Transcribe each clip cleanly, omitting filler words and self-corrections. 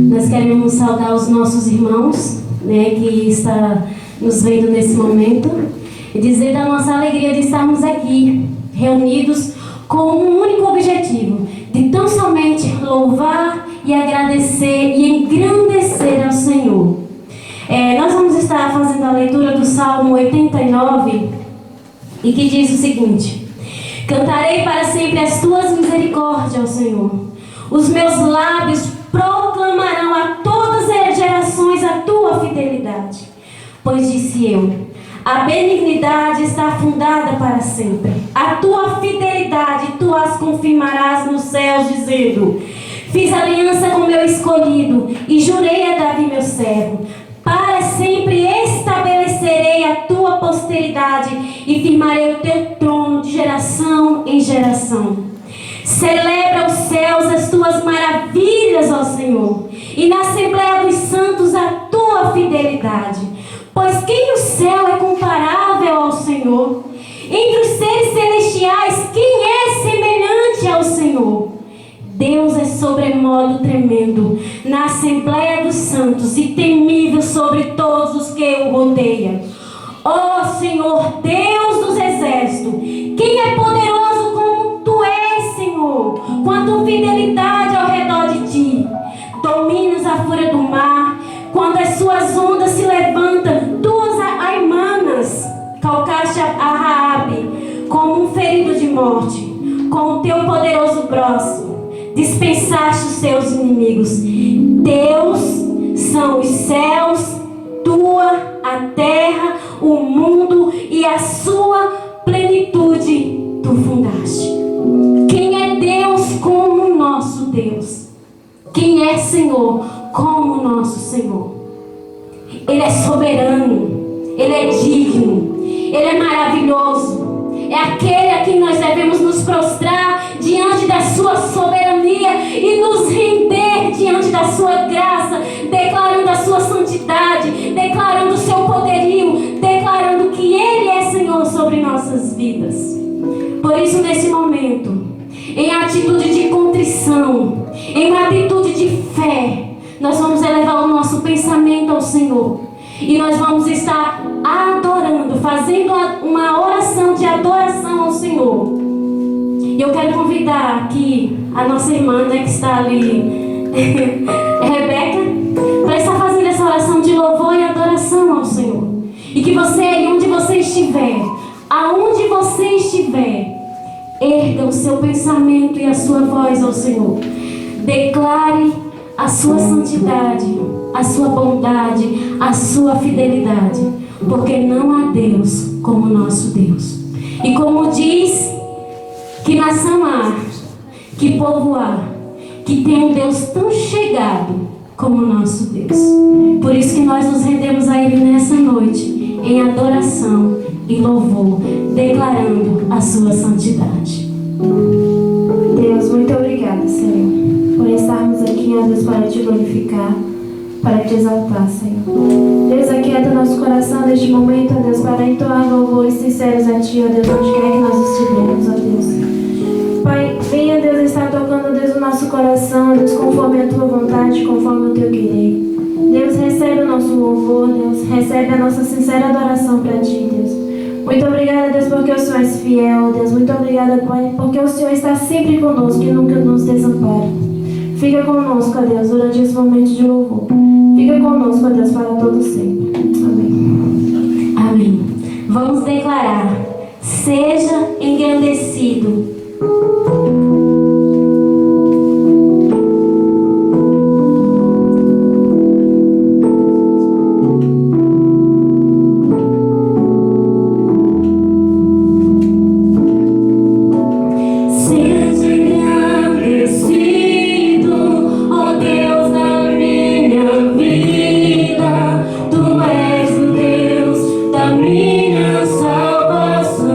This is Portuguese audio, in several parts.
Nós queremos saudar os nossos irmãos, né, que está nos vendo nesse momento, e dizer da nossa alegria de estarmos aqui, reunidos com um único objetivo, de tão somente louvar e agradecer e engrandecer ao Senhor. Nós vamos estar fazendo a leitura do Salmo 89, e que diz o seguinte: cantarei para sempre as tuas misericórdias, ó Senhor. Os meus lábios proclamarão a todas as gerações a tua fidelidade. Pois disse eu, a benignidade está fundada para sempre. A tua fidelidade tu as confirmarás nos céus, dizendo: fiz aliança com meu escolhido e jurei a Davi meu servo. Para sempre estabelecerei a tua posteridade e firmarei o teu trono de geração em geração. Celebra os céus as tuas maravilhas, ó Senhor, e na Assembleia dos Santos a tua fidelidade. Pois quem no céu é comparável ao Senhor? Entre os seres celestiais, quem é semelhante ao Senhor? Deus é sobremodo tremendo na Assembleia dos Santos e temível sobre todos os que o rodeiam. Ó Senhor, Deus dos exércitos, quem é poderoso como tu és, Senhor, com a tua fidelidade ao redor de ti. Dominas a fúria do mar, quando as suas ondas se levantam, tu as aimanas. Calcaste a Raabe como um ferido de morte, com o teu poderoso braço dispensaste os seus inimigos. Teus são os céus, tua a terra, o mundo e a sua plenitude tu fundaste. Quem é Deus como o nosso Deus? Quem é Senhor como o nosso Senhor? Ele é soberano, Ele é digno, Ele é maravilhoso. É aquele a quem nós devemos nos prostrar diante da sua soberania e nos render diante da sua graça, declarando a sua santidade, declarando o seu poderio, declarando que Ele é Senhor sobre nossas vidas. Por isso, nesse momento, em atitude de contrição, em uma atitude de fé, nós vamos elevar o nosso pensamento ao Senhor. E nós vamos estar adorando, fazendo uma oração de adoração ao Senhor. E eu quero convidar aqui a nossa irmã, né, que está ali, Rebeca, para estar fazendo essa oração de louvor e adoração ao Senhor. E que você, onde você estiver, aonde você estiver, erga o seu pensamento e a sua voz ao Senhor. Declare a sua santidade, a sua bondade, a sua fidelidade, porque não há Deus como nosso Deus. E como diz, que nação há, que povo há, que tem um Deus tão chegado como nosso Deus. Por isso que nós nos rendemos a Ele nessa noite, em adoração e louvor, declarando a sua santidade. Deus, muito obrigada, Senhor, por estarmos aqui, ó Deus, para te glorificar, para te exaltar, Senhor. Deus, aquieta nosso coração neste momento, ó Deus, para entoar louvores sinceros a Ti, ó Deus, onde quer que nós estivermos, ó Deus. Pai, venha, Deus, estar tocando, Deus, o nosso coração, ó Deus, conforme a Tua vontade, conforme o Teu querer. Deus, recebe o nosso louvor, Deus, recebe a nossa sincera adoração para Ti, Deus. Muito obrigada, Deus, porque o Senhor é fiel, Deus. Muito obrigada, Pai, porque o Senhor está sempre conosco e nunca nos desampara. Fica conosco, ó Deus, durante esse momento de louvor. Fica conosco, ó Deus, para todo sempre. Amém. Amém. Vamos declarar: seja engrandecido. Minha salvação.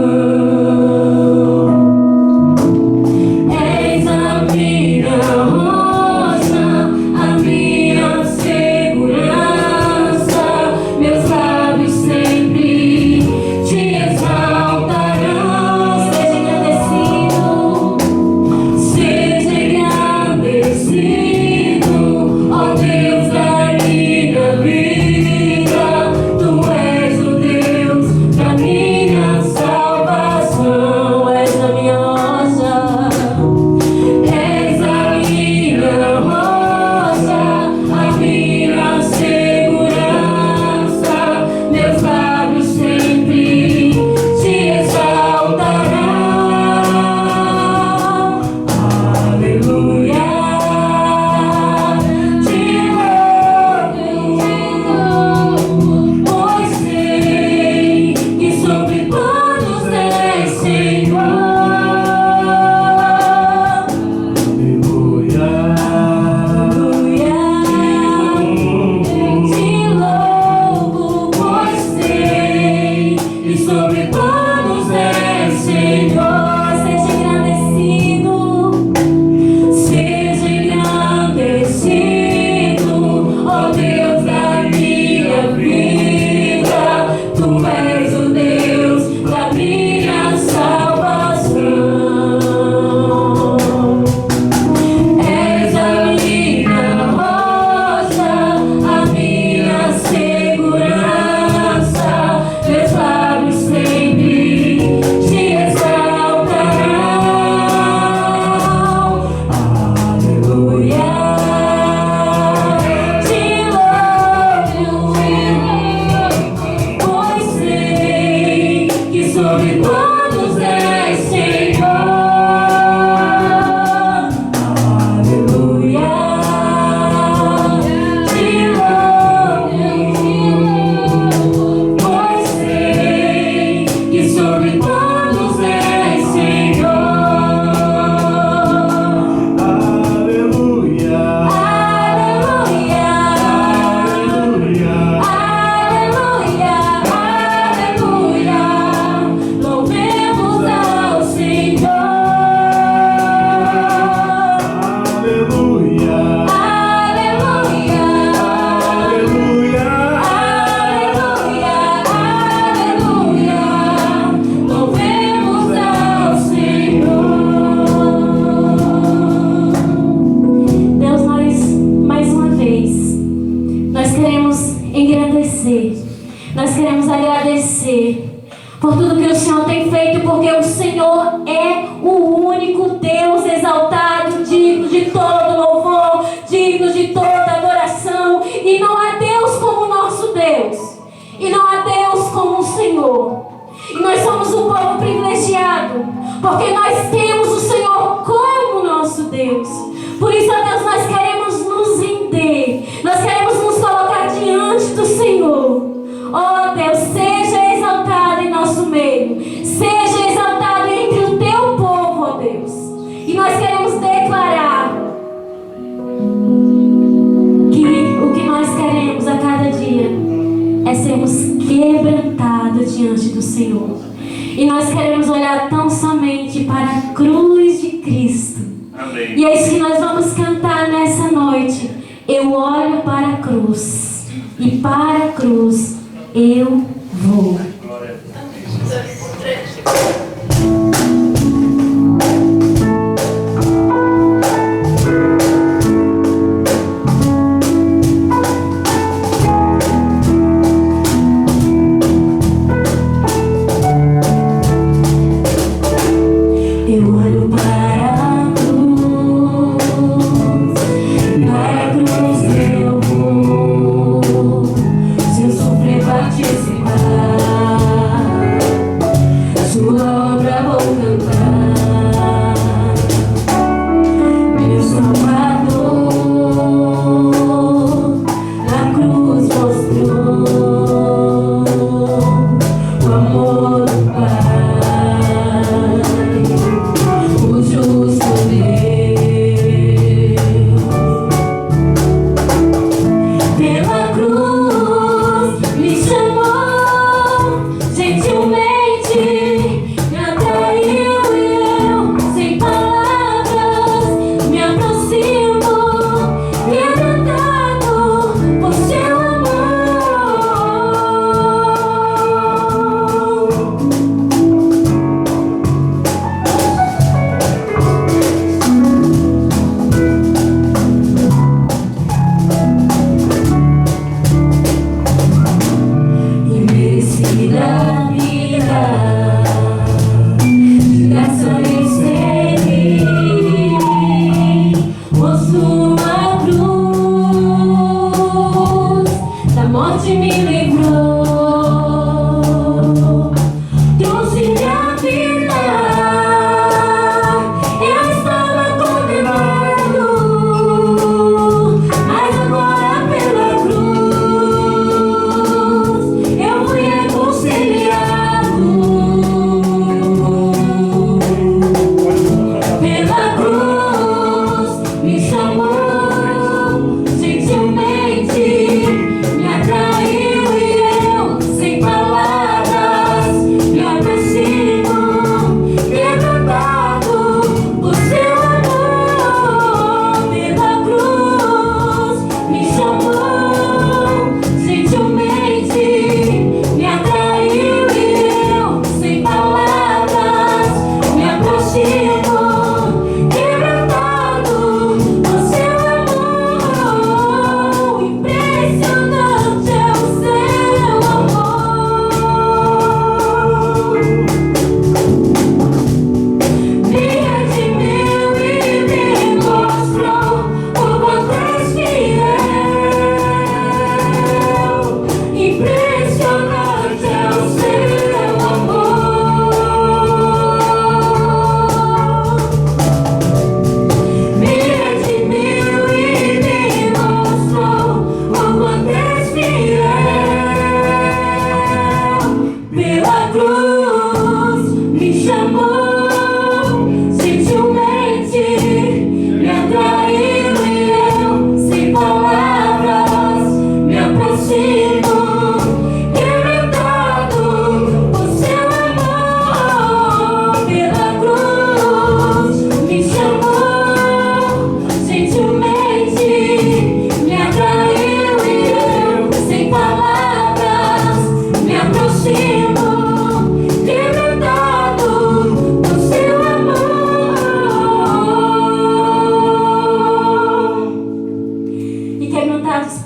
queremos agradecer por tudo que o Senhor tem feito, porque o Senhor é o único Deus exaltado, digno de todo louvor, digno de toda adoração. E não há Deus como o nosso Deus, e não há Deus como o Senhor. E nós somos um povo privilegiado, porque nós temos o Senhor como nosso Deus. Por isso, ó Deus, nós queremos nos render, nós queremos nos colocar diante do Senhor. Ó Deus, seja exaltado em nosso meio, seja exaltado entre o teu povo, ó Deus. E nós queremos declarar que o que nós queremos a cada dia é sermos quebrantados diante do Senhor. E nós queremos olhar tão somente para a cruz de Cristo. Amém. E é isso que nós vamos cantar nessa noite. Eu olho para a cruz, e para a cruz eu vou. Glória a Deus.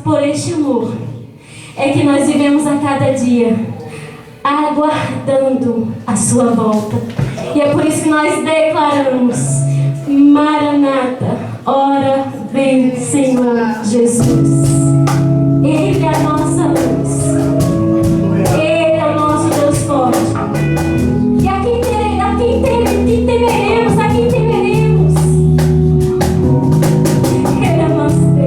por este amor, é que nós vivemos a cada dia aguardando a sua volta. E é por isso que nós declaramos: Maranata, ora vem, Senhor Jesus. Ele é a nossa luz, Ele é o nosso Deus forte. E a quem temeremos, a quem temeremos? Ele é o nosso Deus.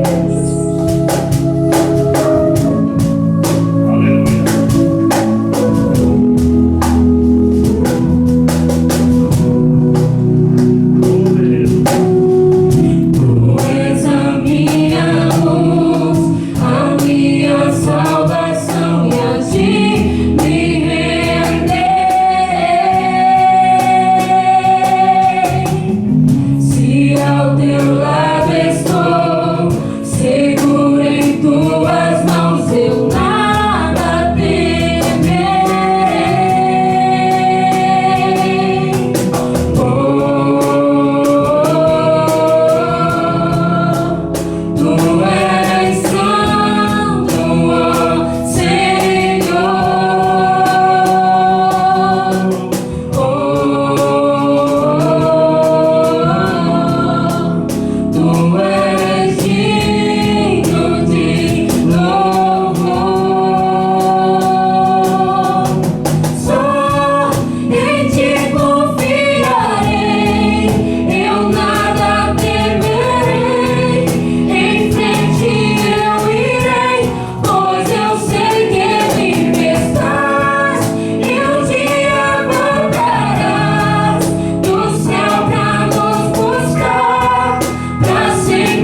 Pra sempre.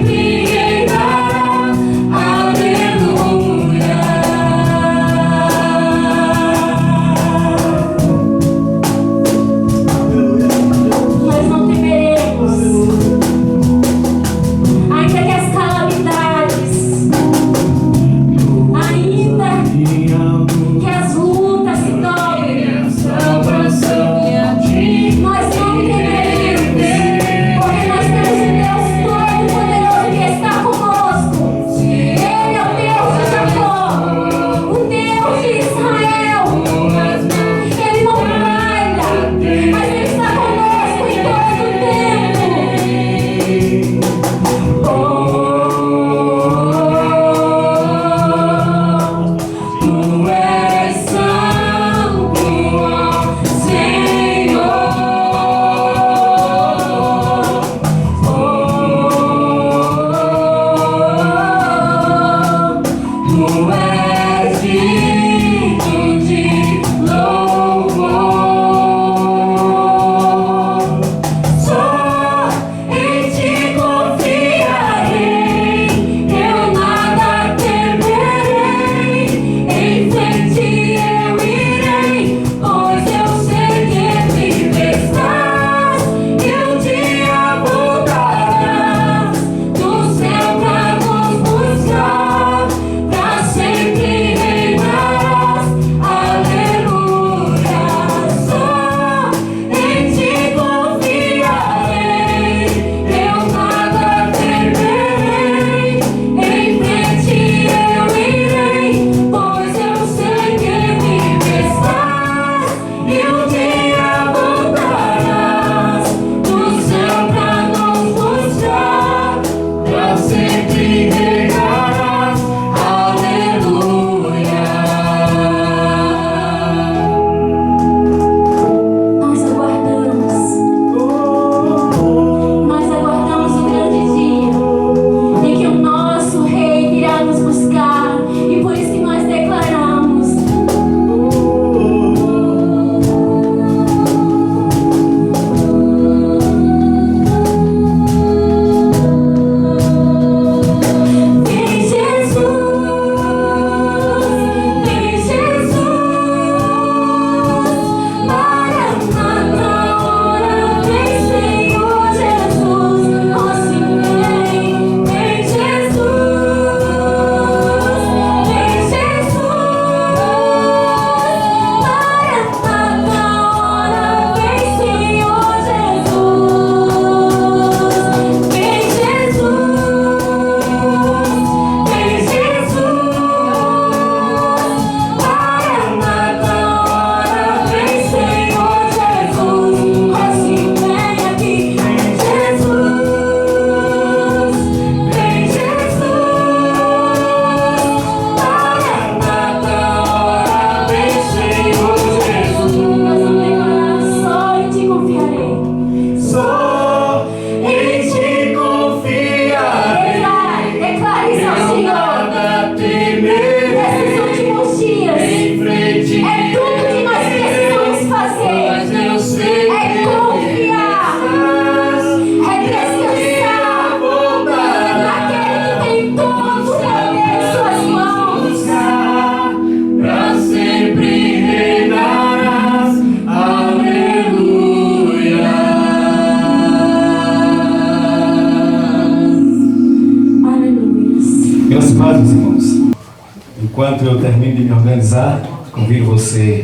Enquanto eu termino de me organizar, convido você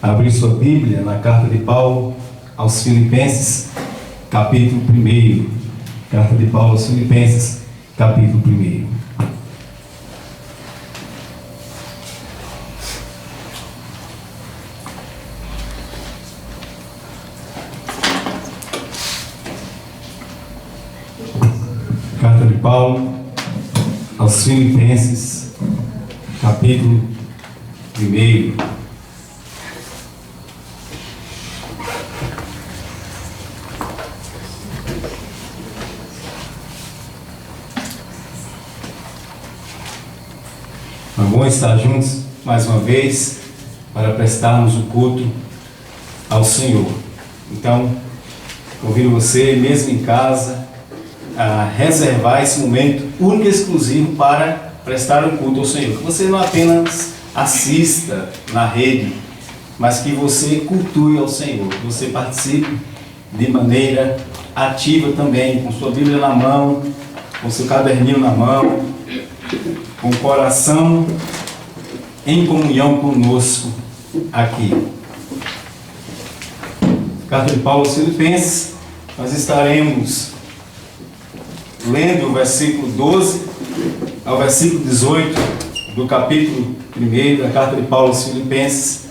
a abrir sua Bíblia na carta de Paulo aos Filipenses, capítulo 1. Carta de Paulo aos Filipenses, capítulo 1. Carta de Paulo aos Filipenses, capítulo 1. É bom estar juntos mais uma vez para prestarmos o culto ao Senhor. Então, convido você, mesmo em casa, a reservar esse momento único e exclusivo para prestar o culto ao Senhor. Que você não apenas assista na rede, mas que você cultue ao Senhor, que você participe de maneira ativa também, com sua Bíblia na mão, com seu caderninho na mão, com o coração em comunhão conosco aqui. Carta de Paulo aos Filipenses, nós estaremos lendo o versículo 12 ao versículo 18 do capítulo 1 da carta de Paulo aos Filipenses,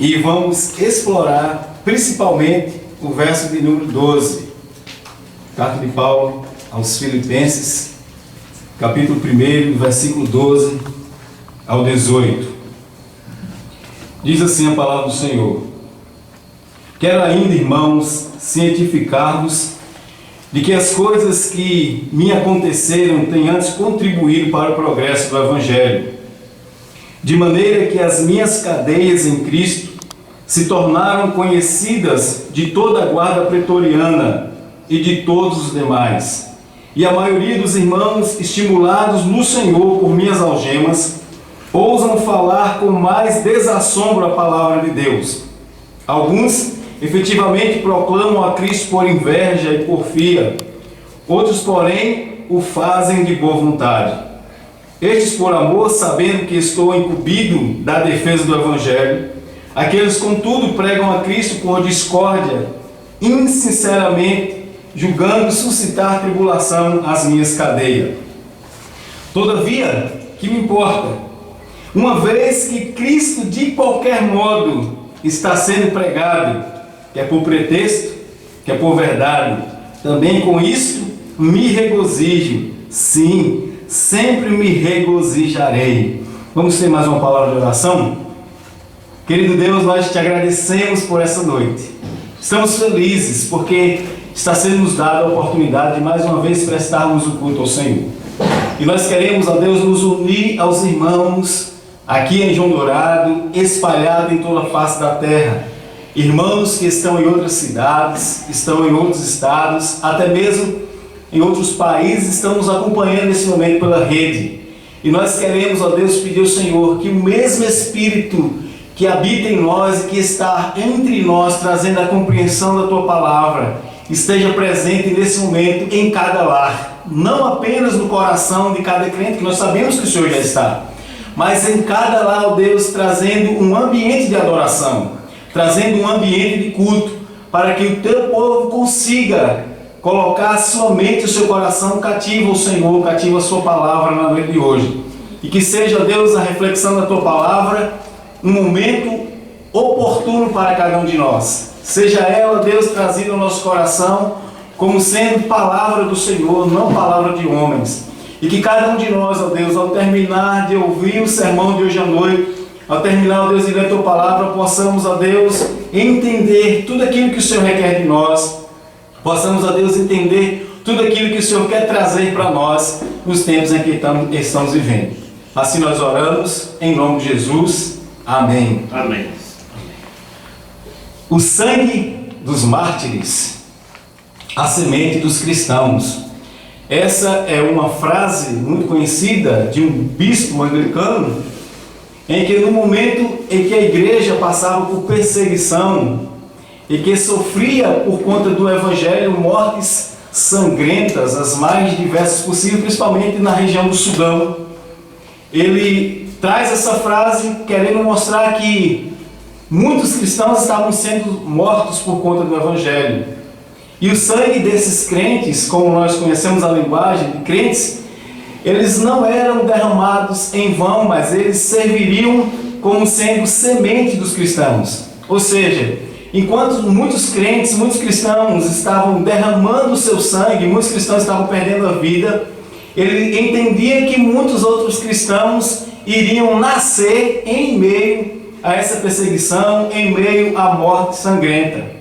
e vamos explorar principalmente o verso de número 12. Carta de Paulo aos Filipenses, capítulo 1, versículo 12 ao 18. Diz assim a palavra do Senhor: quero ainda, irmãos, cientificar-vos de que as coisas que me aconteceram têm antes contribuído para o progresso do Evangelho, de maneira que as minhas cadeias em Cristo se tornaram conhecidas de toda a guarda pretoriana e de todos os demais. E a maioria dos irmãos, estimulados no Senhor por minhas algemas, ousam falar com mais desassombro a palavra de Deus. Alguns efetivamente proclamam a Cristo por inveja e porfia. Outros, porém, o fazem de boa vontade. Estes por amor, sabendo que estou incumbido da defesa do Evangelho. Aqueles, contudo, pregam a Cristo por discórdia, insinceramente, julgando suscitar tribulação às minhas cadeias. Todavia, que me importa? Uma vez que Cristo, de qualquer modo, está sendo pregado, quer por pretexto, quer por verdade, também com isto me regozijo. Sim, sempre me regozijarei. Vamos ter mais uma palavra de oração? Querido Deus, nós te agradecemos por essa noite. Estamos felizes porque está sendo nos dada a oportunidade de mais uma vez prestarmos o culto ao Senhor. E nós queremos, ó Deus, nos unir aos irmãos aqui em João Dourado, espalhados em toda a face da terra. Irmãos que estão em outras cidades, estão em outros estados, até mesmo em outros países, estão nos acompanhando nesse momento pela rede. E nós queremos, ó Deus, pedir ao Senhor que o mesmo Espírito que habita em nós e que está entre nós, trazendo a compreensão da Tua Palavra, esteja presente nesse momento em cada lar. Não apenas no coração de cada crente, que nós sabemos que o Senhor já está, mas em cada lar, ó Deus, trazendo um ambiente de adoração, trazendo um ambiente de culto, para que o Teu povo consiga colocar sua mente e o seu coração cativo ao Senhor, cativo a Sua Palavra na noite de hoje. E que seja, Deus, a reflexão da Tua Palavra um momento oportuno para cada um de nós. Seja ela, Deus, trazida ao nosso coração como sendo palavra do Senhor, não palavra de homens. E que cada um de nós, ó Deus, ao terminar de ouvir o sermão de hoje à noite, ao terminar, ó Deus, de ler a Tua Palavra, possamos, ó Deus, entender tudo aquilo que o Senhor requer de nós. Possamos, ó Deus, entender tudo aquilo que o Senhor quer trazer para nós nos tempos em que estamos vivendo. Assim nós oramos, em nome de Jesus. Amém. Amém. O sangue dos mártires, a semente dos cristãos. Essa é uma frase muito conhecida de um bispo anglicano, em que no momento em que a igreja passava por perseguição e que sofria por conta do Evangelho mortes sangrentas, as mais diversas possíveis, principalmente na região do Sudão, ele traz essa frase querendo mostrar que muitos cristãos estavam sendo mortos por conta do Evangelho. E o sangue desses crentes, como nós conhecemos a linguagem de crentes, eles não eram derramados em vão, mas eles serviriam como sendo semente dos cristãos. Ou seja, enquanto muitos crentes, muitos cristãos estavam derramando o seu sangue, muitos cristãos estavam perdendo a vida, ele entendia que muitos outros cristãos iriam nascer em meio a essa perseguição, em meio à morte sangrenta.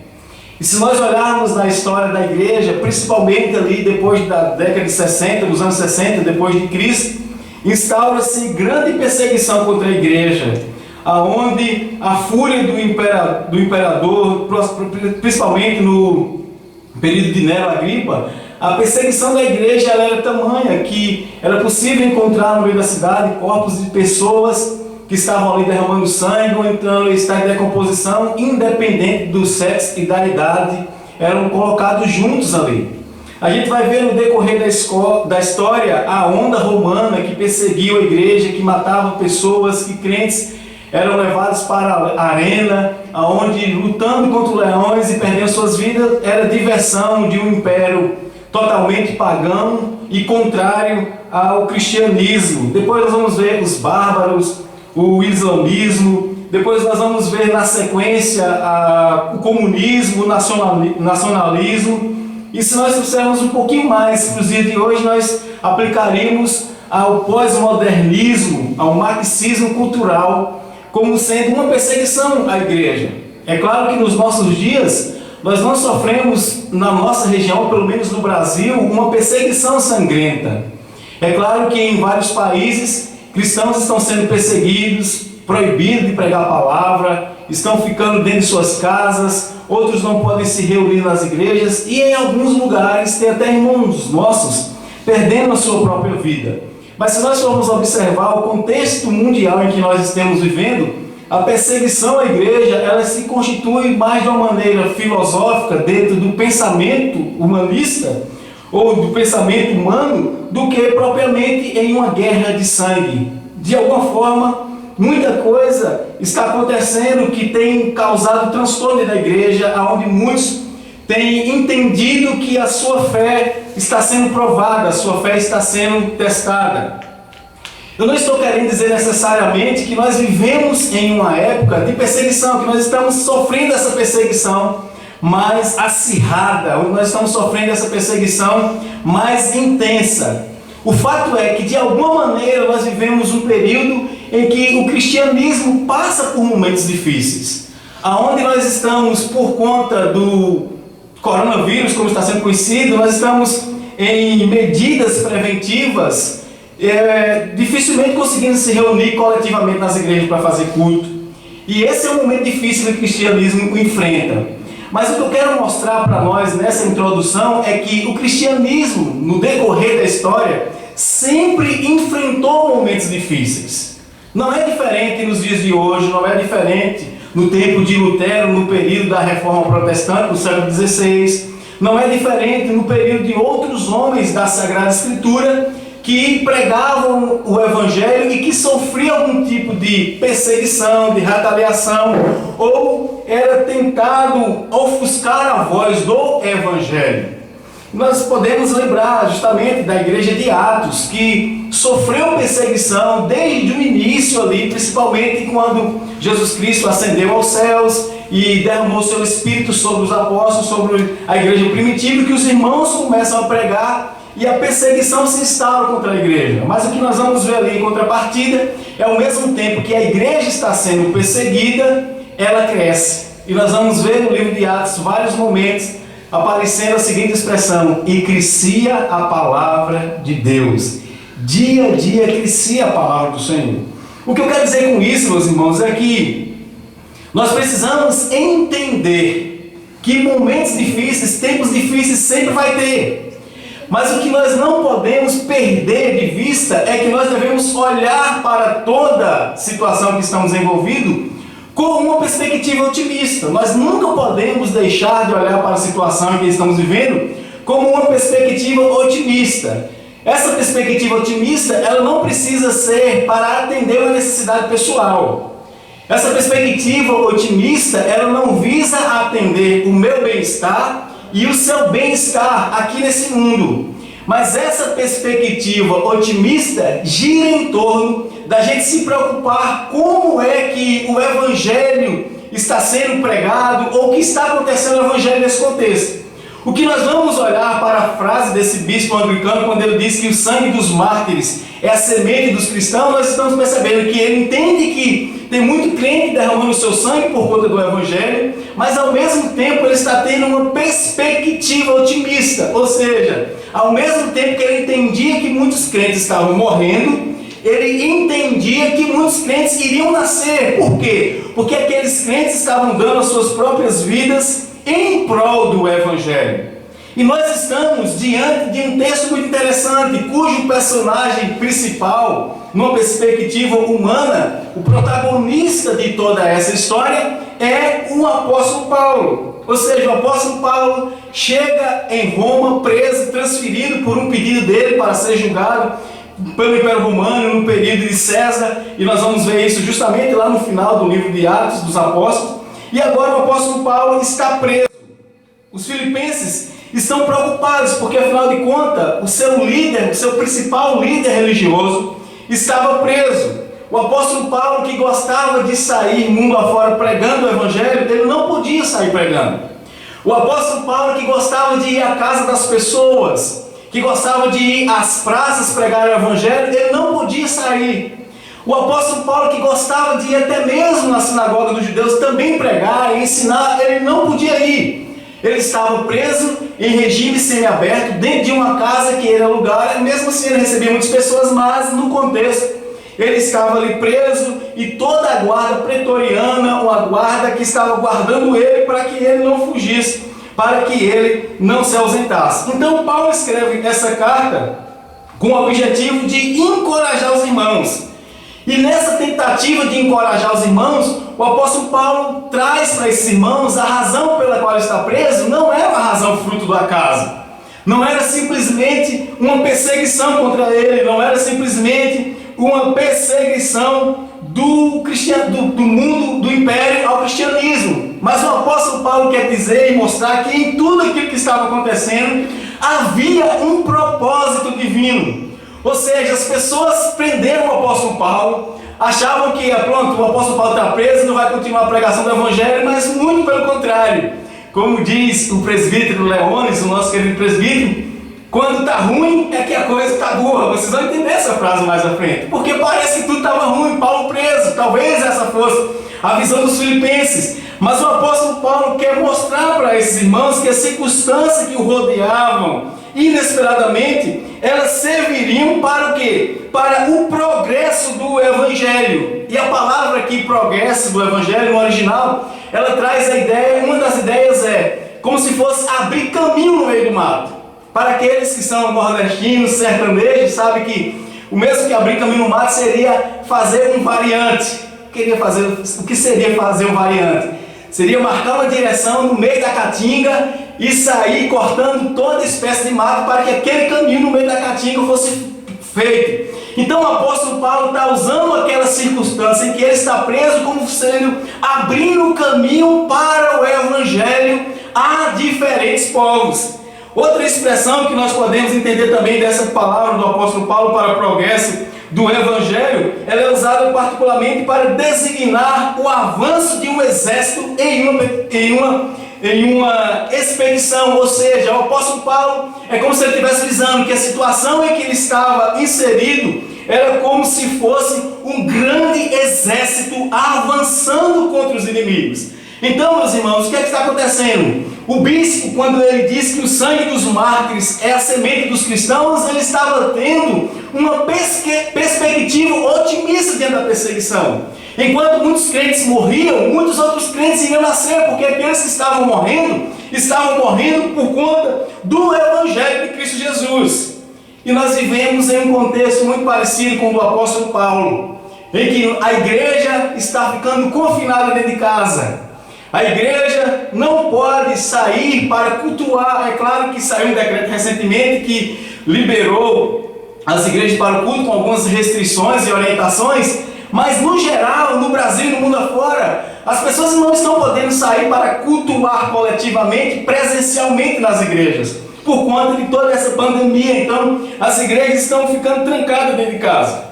E se nós olharmos na história da igreja, principalmente ali depois da década de 60, dos anos 60, depois de Cristo, instaura-se grande perseguição contra a igreja, aonde a fúria do imperador, principalmente no período de Nero Agripa, a perseguição da igreja ela era tamanha que era possível encontrar no meio da cidade corpos de pessoas que estavam ali derramando sangue ou entrando em estado de decomposição, independente do sexo e da idade, eram colocados juntos ali. A gente vai ver no decorrer da história a onda romana que perseguiu a igreja, que matava pessoas, que crentes eram levados para a arena, onde lutando contra leões e perdendo suas vidas, era diversão de um império totalmente pagão e contrário ao cristianismo. Depois nós vamos ver os bárbaros, o islamismo, depois nós vamos ver na sequência o comunismo, o nacionalismo. E se nós trouxermos um pouquinho mais para os dias de hoje, nós aplicaríamos ao pós-modernismo, ao marxismo cultural, como sendo uma perseguição à igreja. É claro que nos nossos dias, nós não sofremos, na nossa região, pelo menos no Brasil, uma perseguição sangrenta. É claro que em vários países, cristãos estão sendo perseguidos, proibidos de pregar a palavra, estão ficando dentro de suas casas, outros não podem se reunir nas igrejas, e em alguns lugares tem até irmãos nossos perdendo a sua própria vida. Mas se nós formos observar o contexto mundial em que nós estamos vivendo, a perseguição à igreja, ela se constitui mais de uma maneira filosófica dentro do pensamento humanista, ou do pensamento humano, do que propriamente em uma guerra de sangue. De alguma forma, muita coisa está acontecendo que tem causado transtorno na igreja, onde muitos têm entendido que a sua fé está sendo provada, a sua fé está sendo testada. Eu não estou querendo dizer necessariamente que nós vivemos em uma época de perseguição, que nós estamos sofrendo essa perseguição mais acirrada, ou nós estamos sofrendo essa perseguição mais intensa. O fato é que, de alguma maneira, nós vivemos um período em que o cristianismo passa por momentos difíceis, aonde nós estamos, por conta do coronavírus, como está sendo conhecido, nós estamos em medidas preventivas, dificilmente conseguindo se reunir coletivamente nas igrejas para fazer culto. E esse é um momento difícil que o cristianismo enfrenta. Mas o que eu quero mostrar para nós nessa introdução é que o cristianismo, no decorrer da história, sempre enfrentou momentos difíceis. Não é diferente nos dias de hoje, não é diferente no tempo de Lutero, no período da Reforma Protestante, no século XVI, não é diferente no período de outros homens da Sagrada Escritura que pregavam o Evangelho e que sofriam algum tipo de perseguição, de retaliação, ou era tentado ofuscar a voz do Evangelho. Nós podemos lembrar justamente da igreja de Atos, que sofreu perseguição desde o início ali, principalmente quando Jesus Cristo ascendeu aos céus e derramou seu Espírito sobre os apóstolos, sobre a igreja primitiva, que os irmãos começam a pregar e a perseguição se instaura contra a igreja. Mas o que nós vamos ver ali em contrapartida é, ao mesmo tempo que a igreja está sendo perseguida, ela cresce. E nós vamos ver no livro de Atos vários momentos aparecendo a seguinte expressão: e crescia a palavra de Deus. Dia a dia crescia a palavra do Senhor. O que eu quero dizer com isso, meus irmãos, é que nós precisamos entender que momentos difíceis, tempos difíceis sempre vai ter. Mas o que nós não podemos perder de vista é que nós devemos olhar para toda situação que estamos envolvidos com uma perspectiva otimista. Nós nunca podemos deixar de olhar para a situação em que estamos vivendo como uma perspectiva otimista. Essa perspectiva otimista, ela não precisa ser para atender uma necessidade pessoal. Essa perspectiva otimista, ela não visa atender o meu bem-estar e o seu bem-estar aqui nesse mundo. Mas essa perspectiva otimista gira em torno da gente se preocupar como é que o Evangelho está sendo pregado ou o que está acontecendo no Evangelho nesse contexto. O que nós vamos olhar para a frase desse bispo anglicano, quando ele diz que o sangue dos mártires é a semente dos cristãos, nós estamos percebendo que ele entende que tem muito crente derramando o seu sangue por conta do Evangelho, mas ao mesmo tempo ele está tendo uma perspectiva otimista, ou seja, ao mesmo tempo que ele entendia que muitos crentes estavam morrendo, ele entendia que muitos crentes iriam nascer. Por quê? Porque aqueles crentes estavam dando as suas próprias vidas em prol do Evangelho. E nós estamos diante de um texto muito interessante, cujo personagem principal, numa perspectiva humana, o protagonista de toda essa história é o apóstolo Paulo. Ou seja, o apóstolo Paulo chega em Roma, preso, transferido por um pedido dele para ser julgado pelo Império Romano no período de César, e nós vamos ver isso justamente lá no final do livro de Atos dos Apóstolos. E agora o apóstolo Paulo está preso. Os filipenses estão preocupados, porque afinal de contas, o seu líder, o seu principal líder religioso, estava preso. O apóstolo Paulo, que gostava de sair mundo afora pregando o Evangelho, ele não podia sair pregando. O apóstolo Paulo, que gostava de ir à casa das pessoas, que gostava de ir às praças pregar o Evangelho, ele não podia sair. O apóstolo Paulo, que gostava de ir até mesmo na sinagoga dos judeus também pregar e ensinar, ele não podia ir. Ele estava preso em regime semiaberto, dentro de uma casa que ele alugara, mesmo assim ele recebia muitas pessoas, mas no contexto ele estava ali preso, e toda a guarda pretoriana, ou a guarda que estava guardando ele para que ele não fugisse, para que ele não se ausentasse. Então Paulo escreve essa carta com o objetivo de encorajar os irmãos. E nessa tentativa de encorajar os irmãos, o apóstolo Paulo traz para esses irmãos a razão pela qual ele está preso. Não era uma razão fruto do acaso, não era simplesmente uma perseguição contra ele, não era simplesmente uma perseguição do mundo, do império ao cristianismo. Mas o apóstolo Paulo quer dizer e mostrar que em tudo aquilo que estava acontecendo havia um propósito divino. Ou seja, as pessoas prenderam o apóstolo Paulo, achavam que, pronto, o apóstolo Paulo está preso, não vai continuar a pregação do Evangelho, mas muito pelo contrário. Como diz o presbítero Leones, o nosso querido presbítero, quando está ruim é que a coisa está boa. Vocês vão entender essa frase mais à frente. Porque parece que tudo estava ruim, Paulo preso. Talvez essa fosse a visão dos filipenses. Mas o apóstolo Paulo quer mostrar para esses irmãos que as circunstâncias que o rodeavam, inesperadamente, elas serviriam para o quê? Para o progresso do Evangelho. E a palavra aqui, progresso do Evangelho, no original, ela traz a ideia, uma das ideias é como se fosse abrir caminho no meio do mato. Para aqueles que são nordestinos, sertanejos, sabe que o mesmo que abrir caminho no mato seria fazer um variante. O que seria fazer um variante? Seria marcar uma direção no meio da caatinga e sair cortando toda espécie de mato para que aquele caminho no meio da caatinga fosse feito. Então o apóstolo Paulo está usando aquela circunstância em que ele está preso como sendo abrindo o caminho para o Evangelho a diferentes povos. Outra expressão que nós podemos entender também dessa palavra do apóstolo Paulo para progresso do Evangelho, ela é usada particularmente para designar o avanço de um exército em uma expedição. Ou seja, o apóstolo Paulo é como se ele estivesse visando que a situação em que ele estava inserido era como se fosse um grande exército avançando contra os inimigos. Então, meus irmãos, o que é que está acontecendo? O bispo, quando ele diz que o sangue dos mártires é a semente dos cristãos, ele estava tendo uma perspectiva otimista diante da perseguição. Enquanto muitos crentes morriam, muitos outros crentes iriam nascer, porque aqueles que estavam morrendo por conta do Evangelho de Cristo Jesus. E nós vivemos em um contexto muito parecido com o do apóstolo Paulo, em que a igreja está ficando confinada dentro de casa. A igreja não pode sair para cultuar. É claro que saiu um decreto recentemente que liberou as igrejas para o culto com algumas restrições e orientações, mas no geral, no Brasil e no mundo afora, as pessoas não estão podendo sair para cultuar coletivamente, presencialmente nas igrejas, por conta de toda essa pandemia. Então, as igrejas estão ficando trancadas dentro de casa.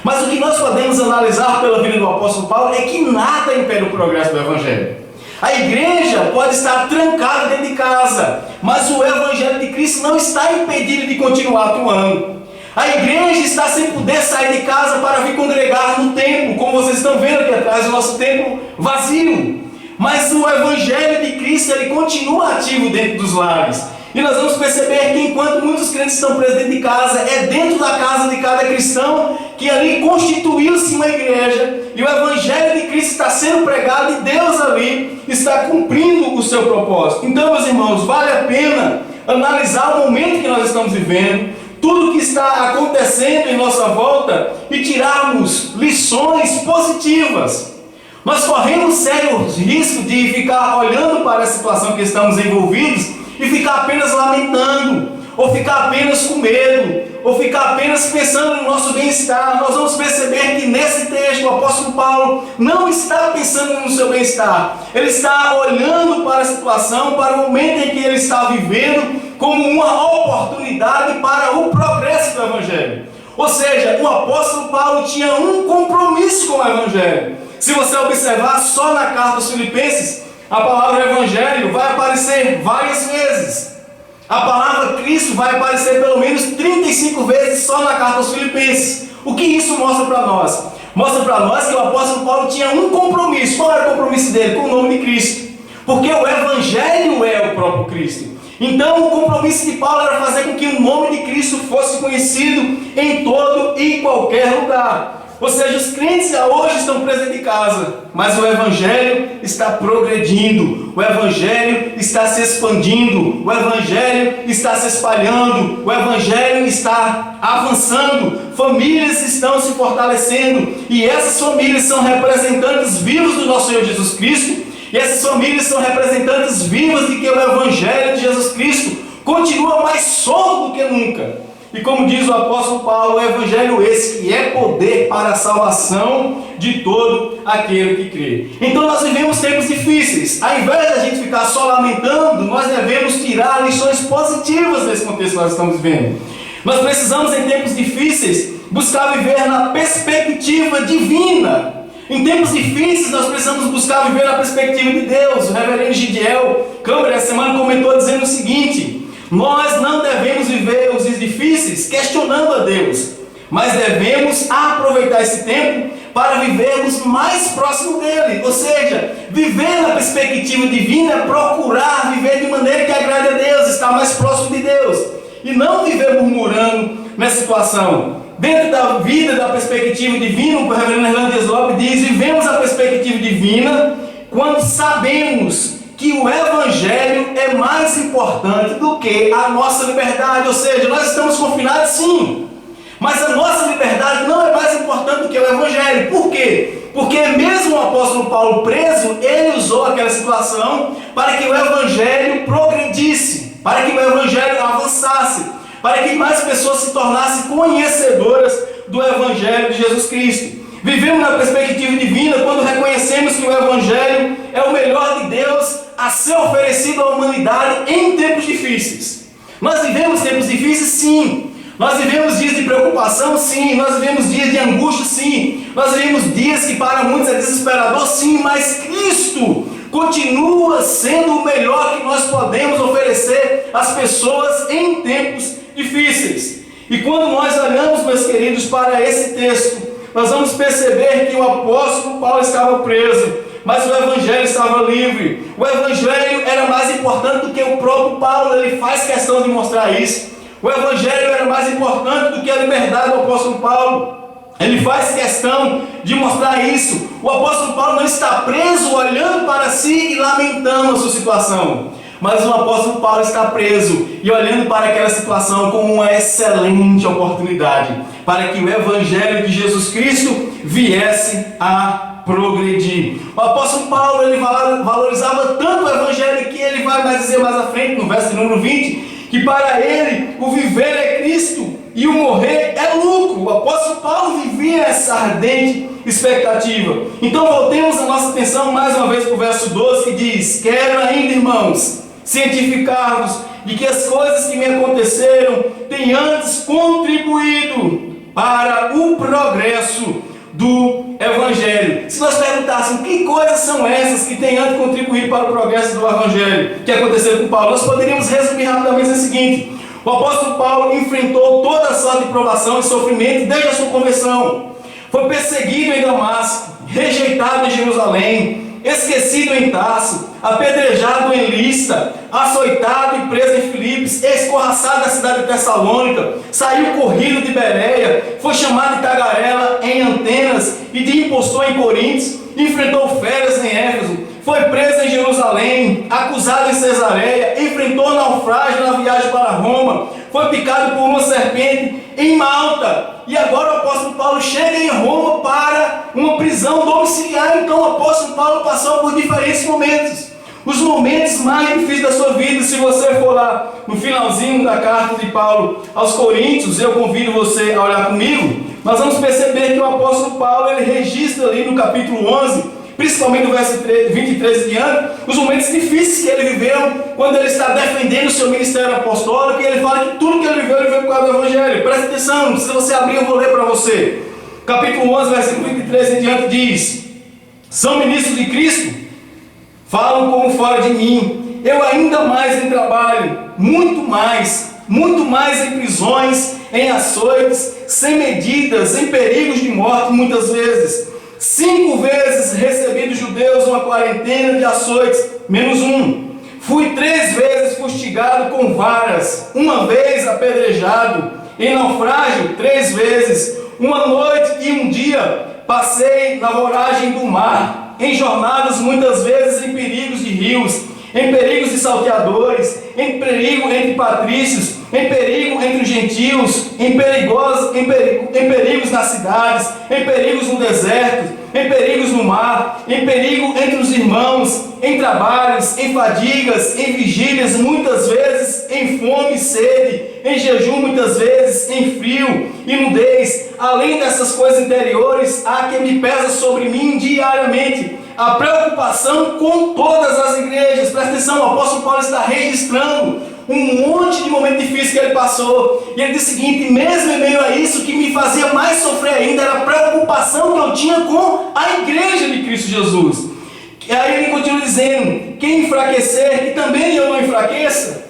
Mas o que nós podemos analisar pela vida do apóstolo Paulo é que nada impede o progresso do Evangelho. A igreja pode estar trancada dentro de casa, mas o Evangelho de Cristo não está impedido de continuar atuando. A igreja está sem poder sair de casa para vir congregar no templo, como vocês estão vendo aqui atrás, o nosso templo vazio. Mas o Evangelho de Cristo, ele continua ativo dentro dos lares. E nós vamos perceber que enquanto muitos crentes estão presos dentro de casa, é dentro da casa de cada cristão que ali constituiu-se uma igreja, e o Evangelho de Cristo está sendo pregado, e Deus ali está cumprindo o seu propósito. Então, meus irmãos, vale a pena analisar o momento que nós estamos vivendo, tudo que está acontecendo em nossa volta, e tirarmos lições positivas. Nós corremos sérios riscos de ficar olhando para a situação que estamos envolvidos e ficar apenas lamentando, ou ficar apenas com medo, ou ficar apenas pensando no nosso bem-estar. Nós vamos perceber que nesse texto o apóstolo Paulo não está pensando no seu bem-estar. Ele está olhando para a situação, para o momento em que ele está vivendo, como uma oportunidade para o progresso do Evangelho. Ou seja, o apóstolo Paulo tinha um compromisso com o Evangelho. Se você observar só na carta aos Filipenses, a palavra Evangelho vai aparecer várias vezes. A palavra Cristo vai aparecer pelo menos 35 vezes só na carta aos Filipenses. O que isso mostra para nós? Mostra para nós que o apóstolo Paulo tinha um compromisso. Qual era o compromisso dele? Com o nome de Cristo. Porque o Evangelho é o próprio Cristo. Então o compromisso de Paulo era fazer com que o nome de Cristo fosse conhecido em todo e qualquer lugar. Ou seja, os crentes hoje estão presos de casa, mas o Evangelho está progredindo, o Evangelho está se expandindo, o Evangelho está se espalhando, o Evangelho está avançando, famílias estão se fortalecendo, e essas famílias são representantes vivos do nosso Senhor Jesus Cristo, e essas famílias são representantes vivas de que o Evangelho de Jesus Cristo continua mais solto do que nunca. E como diz o apóstolo Paulo, o Evangelho esse que é poder para a salvação de todo aquele que crê. Então nós vivemos tempos difíceis. Ao invés de a gente ficar só lamentando, nós devemos tirar lições positivas desse contexto que nós estamos vivendo. Nós precisamos, em tempos difíceis, buscar viver na perspectiva divina. Em tempos difíceis, nós precisamos buscar viver na perspectiva de Deus. O reverendo Gidiel Câmara, essa semana, comentou dizendo o seguinte: nós não devemos viver os dias difíceis questionando a Deus, mas devemos aproveitar esse tempo para vivermos mais próximo dele. Ou seja, viver na perspectiva divina é procurar viver de maneira que agrade a Deus, estar mais próximo de Deus, e não viver murmurando nessa situação. Dentro da vida, da perspectiva divina, o reverendo Hernandes Lopes diz: vivemos a perspectiva divina quando sabemos que o Evangelho é mais importante do que a nossa liberdade. Ou seja, nós estamos confinados sim, mas a nossa liberdade não é mais importante do que o Evangelho. Por quê? Porque mesmo o apóstolo Paulo preso, ele usou aquela situação para que o Evangelho progredisse, para que o Evangelho avançasse, para que mais pessoas se tornassem conhecedoras do Evangelho de Jesus Cristo. Vivemos na perspectiva divina quando reconhecemos que o Evangelho é o melhor de Deus a ser oferecido à humanidade em tempos difíceis. Nós vivemos tempos difíceis, sim. Nós vivemos dias de preocupação, sim. Nós vivemos dias de angústia, sim. Nós vivemos dias que para muitos é desesperador, sim. Mas Cristo continua sendo o melhor que nós podemos oferecer às pessoas em tempos difíceis. E quando nós olhamos, meus queridos, para esse texto, nós vamos perceber que o apóstolo Paulo estava preso, mas o Evangelho estava livre. O Evangelho era mais importante do que o próprio Paulo. Ele faz questão de mostrar isso. O Evangelho era mais importante do que a liberdade do apóstolo Paulo. Ele faz questão de mostrar isso. O apóstolo Paulo não está preso olhando para si e lamentando a sua situação, mas o apóstolo Paulo está preso e olhando para aquela situação como uma excelente oportunidade para que o Evangelho de Jesus Cristo viesse a progredir. O apóstolo Paulo, ele valorizava tanto o Evangelho que ele vai mais dizer mais à frente, no verso número 20, que para ele o viver é Cristo mais ardente expectativa. Então voltemos a nossa atenção mais uma vez para o verso 12, que diz: quero ainda, irmãos, cientificar-vos de que as coisas que me aconteceram têm antes contribuído para o progresso do Evangelho. Se nós perguntássemos que coisas são essas que têm antes contribuído para o progresso do Evangelho que aconteceu com Paulo, nós poderíamos resumir rapidamente o seguinte: o apóstolo Paulo enfrentou toda a sorte de provação e sofrimento desde a sua conversão. Foi perseguido em Damasco, rejeitado em Jerusalém, esquecido em Tarso, apedrejado em Listra, açoitado e preso em Filipos, escorraçado na cidade de Tessalônica, saiu corrido de Bereia, foi chamado de tagarela em Antenas e de impostor em Coríntios, enfrentou feras em Éfeso, foi preso em Jerusalém, acusado em Cesareia, enfrentou naufrágio na viagem para Roma, foi picado por uma serpente em Malta, e agora o apóstolo Paulo chega em Roma para uma prisão domiciliar. Então o apóstolo Paulo passou por diferentes momentos. Os momentos mais difíceis da sua vida, se você for lá no finalzinho da carta de Paulo aos Coríntios, eu convido você a olhar comigo, nós vamos perceber que o apóstolo Paulo, ele registra ali no capítulo 11, principalmente no verso 23 e diante, os momentos difíceis que ele viveu quando ele está defendendo o seu ministério apostólico, e ele fala que tudo que ele viveu por causa do Evangelho. Presta atenção, se você abrir eu vou ler para você. Capítulo 11, versículo 23 e diante diz: são ministros de Cristo, falam como fora de mim, eu ainda mais em trabalho, muito mais em prisões, em açoites, sem medidas, em perigos de morte muitas vezes. 5 vezes recebi dos judeus uma quarentena de açoites, menos um. Fui 3 vezes fustigado com varas, 1 vez apedrejado, em naufrágio 3 vezes, 1 noite e 1 dia passei na voragem do mar, em jornadas muitas vezes em perigos de rios, em perigos de salteadores, em perigo entre patrícios, em perigo entre os gentios, em perigos nas cidades, em perigos no deserto, em perigos no mar, em perigo entre os irmãos, em trabalhos, em fadigas, em vigílias, muitas vezes em fome e sede, em jejum muitas vezes, em frio e nudez. Além dessas coisas interiores, há que me pesa sobre mim diariamente a preocupação com todas as igrejas. Presta atenção, o apóstolo Paulo está registrando um monte de momentos difíceis que ele passou, e ele diz o seguinte: mesmo em meio a isso, o que me fazia mais sofrer ainda era a preocupação que eu tinha com a igreja de Cristo Jesus. E aí ele continua dizendo: quem enfraquecer, que também eu não enfraqueça,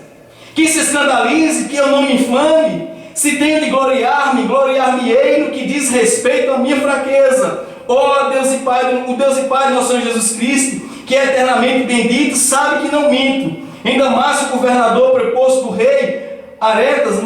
que se escandalize, que eu não me inflame, se tenho de gloriar-me, gloriar-me-ei no que diz respeito à minha fraqueza. Ó Deus e Pai, o Deus e Pai de nosso Senhor Jesus Cristo, que é eternamente bendito, sabe que não minto. Em Damasco, o governador preposto do rei Aretas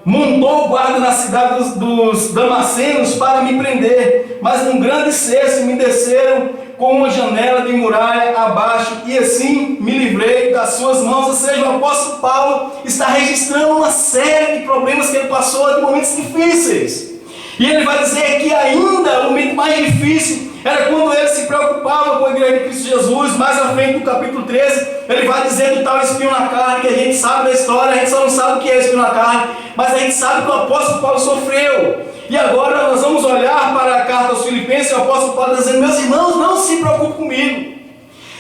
montou guarda na cidade dos Damascenos para me prender, mas num grande cesto me desceram com uma janela de muralha abaixo, e assim me livrei das suas mãos. Ou seja, o apóstolo Paulo está registrando uma série de problemas que ele passou, de momentos difíceis. E ele vai dizer que ainda o momento mais difícil era quando ele se preocupava com a igreja de Cristo Jesus. Mais à frente, no capítulo 13, ele vai dizer do tal espinho na carne, que a gente sabe da história, a gente só não sabe o que é espinho na carne, mas a gente sabe que o apóstolo Paulo sofreu. E agora nós vamos olhar para a carta aos Filipenses, e o apóstolo Paulo está dizendo: meus irmãos, não se preocupem comigo.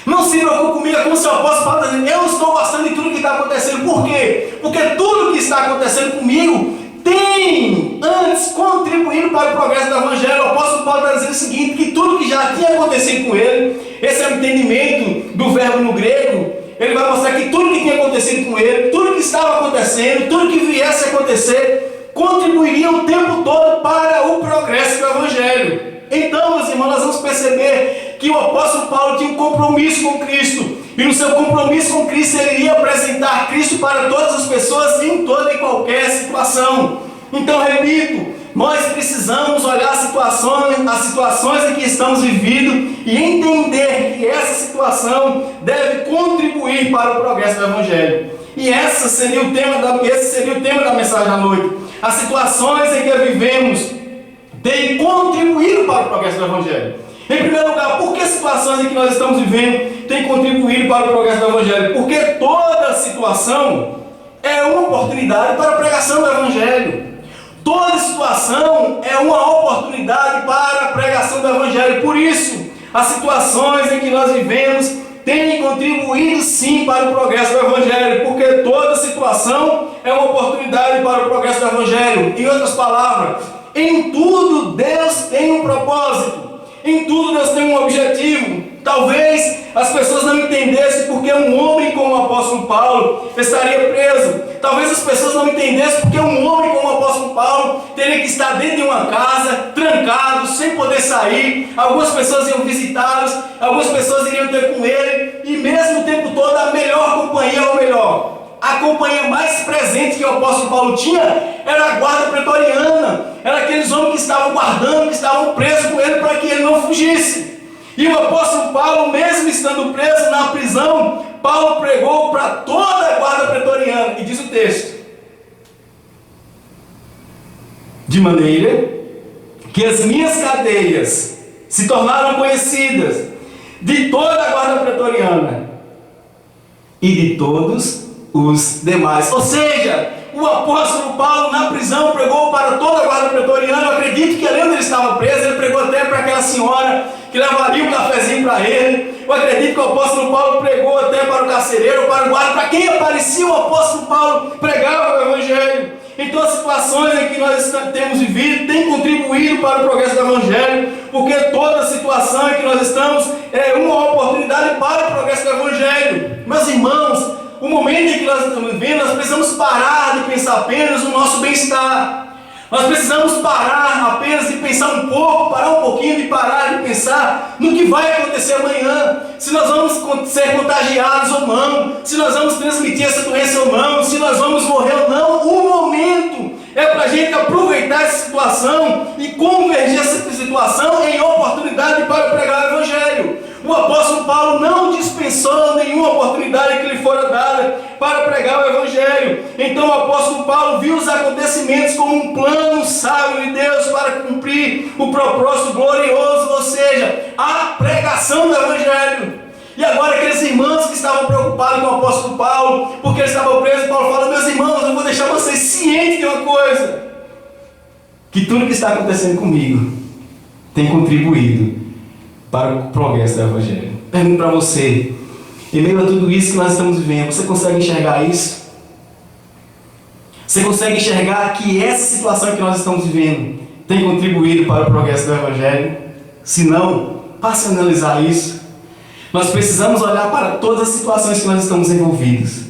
Não se preocupe comigo, é como se o apóstolo Paulo está dizendo: eu estou gostando de tudo que está acontecendo. Por quê? Porque tudo que está acontecendo comigo tem antes contribuído para o progresso do Evangelho. O apóstolo Paulo está dizendo o seguinte: que tudo que já tinha acontecido com ele, esse é o entendimento do verbo no grego, ele vai mostrar que tudo que tinha acontecido com ele, tudo que estava acontecendo, tudo que viesse a acontecer, contribuiria o tempo todo para o progresso do Evangelho. Então, meus irmãos, nós vamos perceber que o apóstolo Paulo tinha um compromisso com Cristo, e no seu compromisso com Cristo ele iria apresentar Cristo para todas as pessoas em toda e qualquer situação. Então, repito, nós precisamos olhar as situações em que estamos vivendo e entender que essa situação deve contribuir para o progresso do Evangelho. E esse seria o tema da mensagem da noite. As situações em que vivemos têm contribuído para o progresso do Evangelho. Em primeiro lugar, por que as situações em que nós estamos vivendo têm contribuído para o progresso do Evangelho? Porque toda situação é uma oportunidade para a pregação do Evangelho. toda situação é uma oportunidade para a pregação do Evangelho. Por isso, as situações em que nós vivemos têm contribuído sim para o progresso do Evangelho, porque toda situação é uma oportunidade para o progresso do Evangelho. Em outras palavras, em tudo Deus tem um propósito, em tudo Deus tem um objetivo. Talvez as pessoas não entendessem porque um homem como o apóstolo Paulo estaria preso. Talvez as pessoas não entendessem porque um homem como o apóstolo Paulo teria que estar dentro de uma casa, trancado, sem poder sair. Algumas pessoas iam visitá-los, algumas pessoas iriam ter com ele, e mesmo o tempo todo a melhor companhia, ou melhor, a companhia mais presente que o apóstolo Paulo tinha era a guarda pretoriana. Era aqueles homens que estavam guardando, que estavam presos com ele para que ele não fugisse. E o apóstolo Paulo, mesmo estando preso na prisão, Paulo pregou para toda a guarda pretoriana. E diz o texto: de maneira que as minhas cadeias se tornaram conhecidas de toda a guarda pretoriana e de todos os demais. Ou seja, o apóstolo Paulo na prisão pregou para toda a guarda pretoriana. Eu acredito que ali onde ele estava preso, ele pregou até para aquela senhora que levaria um cafezinho para ele. Eu acredito que o apóstolo Paulo pregou até para o carcereiro, para o guarda, para quem aparecia o apóstolo Paulo pregava o Evangelho. Então as situações em que nós temos vivido têm contribuído para o progresso do Evangelho, porque toda situação em que nós estamos é uma oportunidade para o progresso do Evangelho. Meus irmãos, o momento em que nós estamos vivendo, nós precisamos parar de pensar apenas no nosso bem-estar. Nós precisamos parar apenas de pensar um pouco, parar um pouquinho e parar de pensar no que vai acontecer amanhã. Se nós vamos ser contagiados ou não, se nós vamos transmitir essa doença ou não, se nós vamos morrer ou não. O momento é para a gente aproveitar essa situação e convergir essa situação em oportunidade para pregar o Evangelho. O apóstolo Paulo não dispensou nenhuma oportunidade que lhe fora dada para pregar o Evangelho. Então o apóstolo Paulo viu os acontecimentos como um plano sábio de Deus para cumprir o propósito glorioso, ou seja, a pregação do Evangelho. E agora aqueles irmãos que estavam preocupados com o apóstolo Paulo, porque ele estava preso, Paulo fala: meus irmãos, eu vou deixar vocês cientes de uma coisa, que tudo que está acontecendo comigo tem contribuído para o progresso do Evangelho. Pergunto para você, em meio a tudo isso que nós estamos vivendo, você consegue enxergar isso? Você consegue enxergar que essa situação que nós estamos vivendo tem contribuído para o progresso do Evangelho? Se não, passe a analisar isso. Nós precisamos olhar para todas as situações que nós estamos envolvidos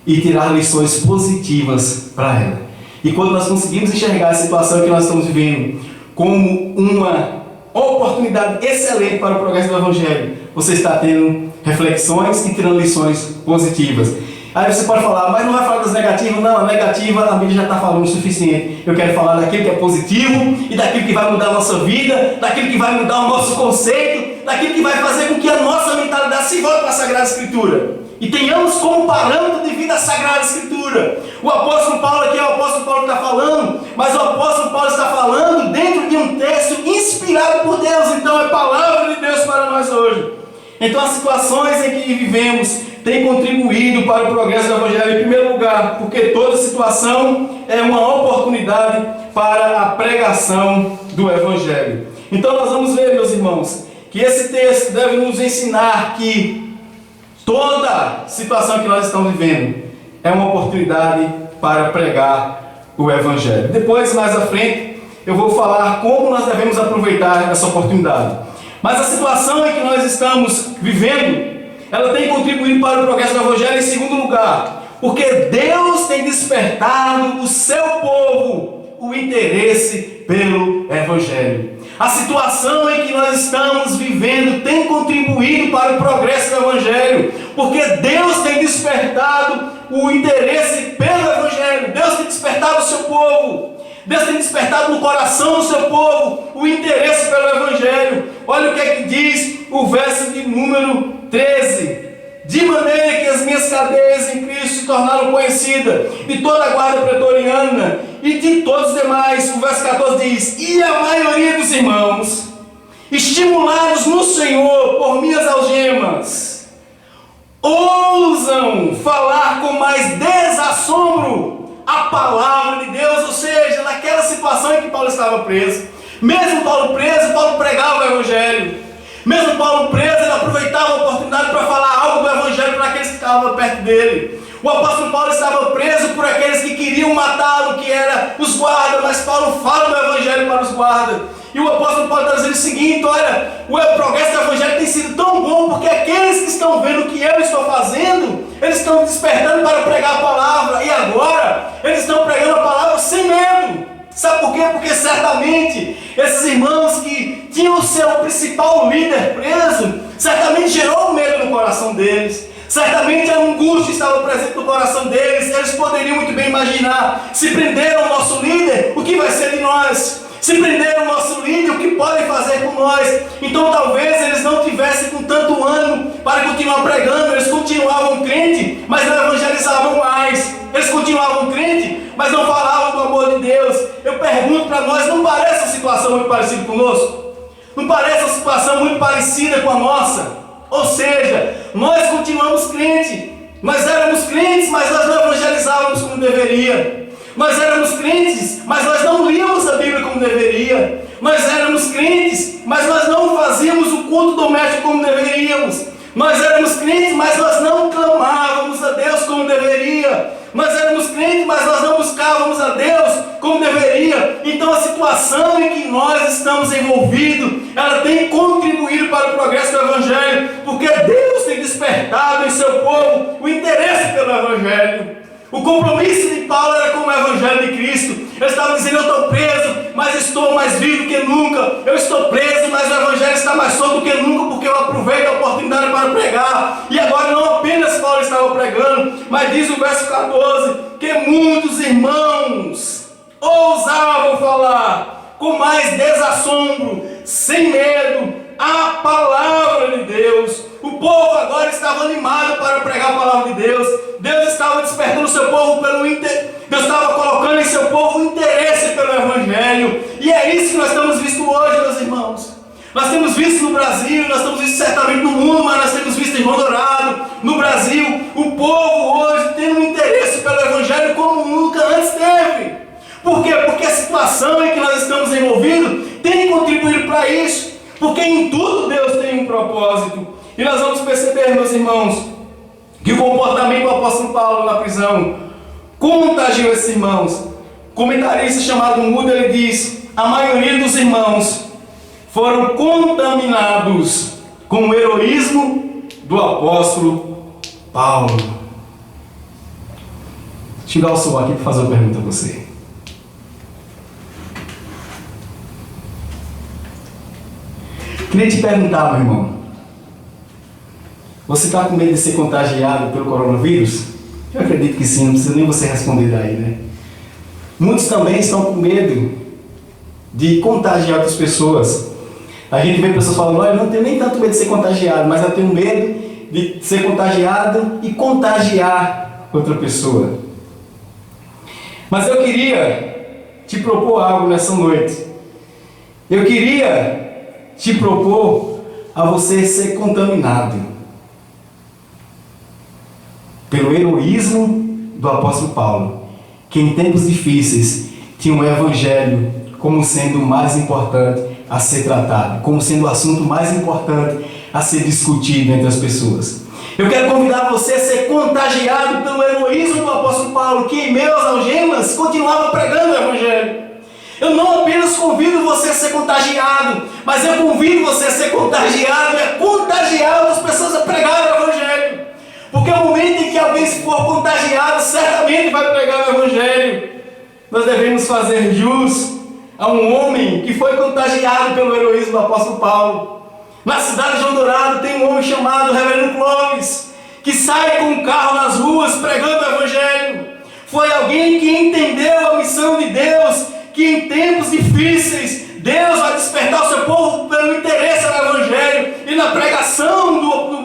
e tirar lições positivas para ela. E quando nós conseguimos enxergar a situação que nós estamos vivendo como uma oportunidade excelente para o progresso do Evangelho, você está tendo reflexões e tirando lições positivas. Aí você pode falar: mas não vai falar das negativas? Não, a negativa a mídia já está falando o suficiente. Eu quero falar daquilo que é positivo e daquilo que vai mudar a nossa vida, daquilo que vai mudar o nosso conceito, daquilo que vai fazer com que a nossa mentalidade se volte para a Sagrada Escritura e tenhamos como parâmetro de vida a Sagrada Escritura. O apóstolo Paulo aqui é o apóstolo Paulo que está falando, mas o apóstolo Paulo está falando dentro de um texto inspirado por Deus. Então é palavra de Deus para nós hoje. Então as situações em que vivemos têm contribuído para o progresso do Evangelho, em primeiro lugar, porque toda situação é uma oportunidade para a pregação do Evangelho. Então nós vamos ver, meus irmãos, que esse texto deve nos ensinar que toda situação que nós estamos vivendo é uma oportunidade para pregar o Evangelho. Depois, mais à frente, eu vou falar como nós devemos aproveitar essa oportunidade. Mas a situação em que nós estamos vivendo, ela tem contribuído para o progresso do Evangelho em segundo lugar, porque Deus tem despertado o seu povo o interesse pelo Evangelho. A situação em que nós estamos vivendo tem contribuído para o progresso do Evangelho, porque Deus tem despertado o interesse pelo Evangelho. Deus tem despertado o seu povo. Deus tem despertado no coração do seu povo o interesse pelo Evangelho. Olha o que é que diz o verso de número 13. De maneira que as minhas cadeias em Cristo se tornaram conhecidas de toda a guarda pretoriana e de todos os demais. O verso 14 diz: e a maioria dos irmãos, estimulados no Senhor por minhas algemas, ousam falar com mais desassombro a palavra de Deus, ou seja, naquela situação em que Paulo estava preso. Mesmo Paulo preso, Paulo pregava o Evangelho. Mesmo Paulo preso, ele aproveitava a oportunidade para falar algo do Evangelho para aqueles que estavam perto dele. O apóstolo Paulo estava preso por aqueles que queriam matá-lo, que eram os guardas, mas Paulo fala do Evangelho para os guardas. E o apóstolo Paulo está dizendo o seguinte: olha, o progresso do Evangelho tem sido tão bom, porque aqueles que estão vendo o que eu estou fazendo, eles estão despertando para pregar a palavra, e agora eles estão pregando a palavra sem medo. Sabe por quê? Porque certamente esses irmãos que tinham o seu principal líder preso, certamente gerou medo no coração deles. Certamente a angústia estava presente no coração deles. Eles poderiam muito bem imaginar: se prenderam o nosso líder, o que vai ser de nós? Se prenderam o nosso líder, o que podem fazer com nós? Então talvez eles não tivessem com tanto ânimo para continuar pregando. Eles continuavam crentes, mas não evangelizavam mais. Eles continuavam crentes, mas não falavam do amor de Deus. Eu pergunto para nós: não parece uma situação muito parecida conosco? Não parece uma situação muito parecida com a nossa? Ou seja, nós continuamos crentes. Nós éramos crentes, mas nós não evangelizávamos como deveria. Nós éramos crentes, mas nós não líamos a Bíblia como deveria. Nós éramos crentes, mas nós não fazíamos o culto doméstico como deveríamos. Nós éramos crentes, mas nós não clamávamos a Deus como deveria. Nós éramos crentes, mas nós não buscávamos a Deus como deveria. Então a situação em que nós estamos envolvidos, ela tem contribuído para o progresso do Evangelho, porque Deus tem despertado em seu povo o interesse pelo Evangelho. O compromisso de Paulo era com o Evangelho de Cristo. Ele estava dizendo: eu estou preso, mas estou mais vivo que nunca. Eu estou preso, mas o Evangelho está mais solto do que nunca, porque eu aproveito a oportunidade para pregar. E agora não apenas Paulo estava pregando, mas diz o verso 14, que muitos irmãos ousavam falar com mais desassombro, sem medo, a palavra de Deus. O povo agora estava animado para pregar a palavra de Deus. Deus estava despertando o seu povo Deus estava colocando em seu povo o interesse pelo Evangelho. E é isso que nós temos visto hoje, meus irmãos. Nós temos visto no Brasil, nós temos visto certamente no mundo, mas nós temos visto em Rondorado, no Brasil, o povo hoje tem um interesse pelo Evangelho como nunca antes teve. Por quê? Porque a situação em que nós estamos envolvidos tem contribuído para isso. Porque em tudo Deus tem um propósito. E nós vamos perceber, meus irmãos, que o comportamento do apóstolo Paulo na prisão contagiou esses irmãos. Comentarista chamado Muda, ele diz: a maioria dos irmãos foram contaminados com o heroísmo do apóstolo Paulo. Deixa eu dar o som aqui para fazer uma pergunta a você. Queria te perguntar, meu irmão: você está com medo de ser contagiado pelo coronavírus? Eu acredito que sim, não precisa nem você responder daí, né? Muitos também estão com medo de contagiar outras pessoas. A gente vê pessoas falando: olha, eu não tenho nem tanto medo de ser contagiado, mas eu tenho medo de ser contagiado e contagiar outra pessoa. Mas eu queria te propor algo nessa noite. Eu queria te propor a você ser contaminado pelo heroísmo do apóstolo Paulo, que em tempos difíceis tinha o Evangelho como sendo o mais importante a ser tratado, como sendo o assunto mais importante a ser discutido entre as pessoas. Eu quero convidar você a ser contagiado pelo heroísmo do apóstolo Paulo, que em meio às algemas continuava pregando o Evangelho. Eu não apenas convido você a ser contagiado, mas eu convido você a ser contagiado e a contagiar outras pessoas a pregar o Evangelho. Porque o momento em que alguém se for contagiado, certamente vai pregar o Evangelho. Nós devemos fazer jus a um homem que foi contagiado pelo heroísmo do apóstolo Paulo. Na cidade de Rondorado tem um homem chamado Reverendo Clóvis, que sai com um carro nas ruas pregando o Evangelho. Foi alguém que entendeu a missão de Deus, que em tempos difíceis Deus vai despertar o seu povo pelo interesse no Evangelho. E na pregação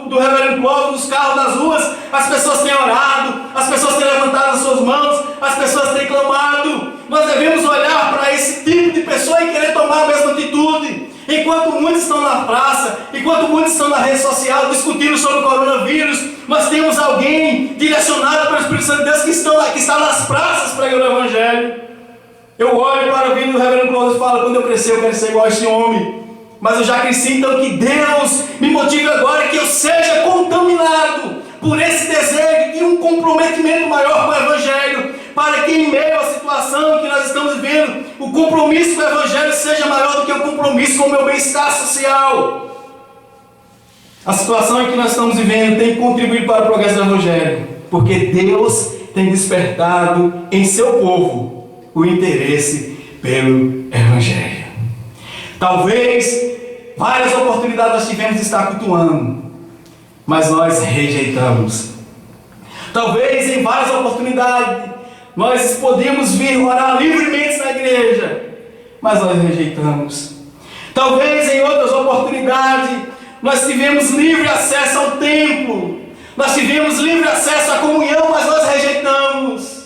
do Reverendo Clóvis, nos carros das ruas, as pessoas têm orado, as pessoas têm levantado as suas mãos, as pessoas têm clamado. Nós devemos olhar para esse tipo de pessoa e querer tomar a mesma atitude. Enquanto muitos estão na praça, enquanto muitos estão na rede social discutindo sobre o coronavírus, nós temos alguém direcionado pelo Espírito Santo de Deus que está nas praças pregando o Eu olho para o vídeo do Reverendo Clóvis e falo, quando eu crescer eu quero ser igual a esse homem. Mas eu já cresci, então que Deus me motive agora que eu seja contaminado por esse desejo e um comprometimento maior com o Evangelho, para que em meio à situação que nós estamos vivendo, o compromisso com o Evangelho seja maior do que o compromisso com o meu bem-estar social. A situação em que nós estamos vivendo tem que contribuir para o progresso do Evangelho, porque Deus tem despertado em seu povo o interesse pelo Evangelho. Talvez várias oportunidades nós tivemos de estar cultuando, mas nós rejeitamos. Talvez em várias oportunidades nós podíamos vir orar livremente na igreja, mas nós rejeitamos. Talvez em outras oportunidades nós tivemos livre acesso ao templo, nós tivemos livre acesso à comunhão, mas nós rejeitamos.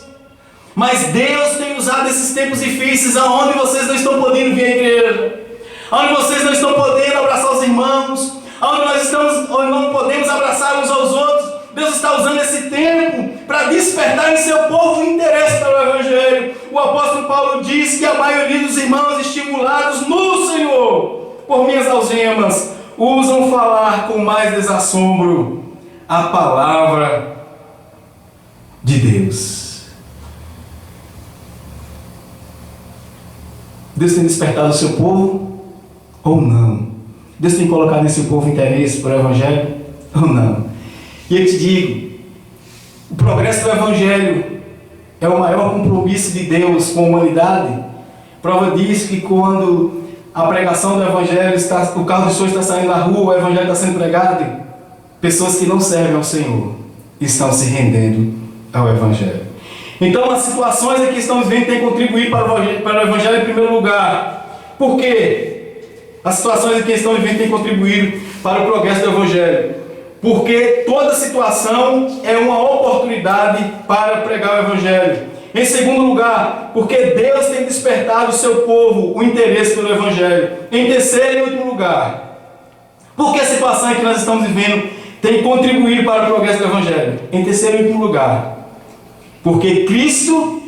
Mas Deus tem usado esses tempos difíceis, aonde vocês não estão podendo vir à igreja, onde vocês não estão podendo abraçar os irmãos, onde não podemos abraçar uns aos outros. Deus está usando esse tempo para despertar em seu povo o interesse pelo Evangelho. O apóstolo Paulo diz que a maioria dos irmãos estimulados no Senhor, por minhas algemas, usam falar com mais desassombro a palavra de Deus. Deus tem despertado o seu povo ou não? Deus tem colocado nesse povo interesse por o Evangelho ou não? E eu te digo, o progresso do Evangelho é o maior compromisso de Deus com a humanidade. Prova disso que quando a pregação do Evangelho o carro de som está saindo na rua, o Evangelho está sendo pregado, pessoas que não servem ao Senhor estão se rendendo ao Evangelho. Então as situações em que estamos vendo têm contribuído para o Evangelho em primeiro lugar. Por quê? As situações em que estamos vivendo têm contribuído para o progresso do Evangelho. Porque toda situação é uma oportunidade para pregar o Evangelho. Em segundo lugar, porque Deus tem despertado o seu povo o interesse pelo Evangelho. Em terceiro e último lugar, porque a situação em que nós estamos vivendo tem contribuído para o progresso do Evangelho. Em terceiro e último lugar, porque Cristo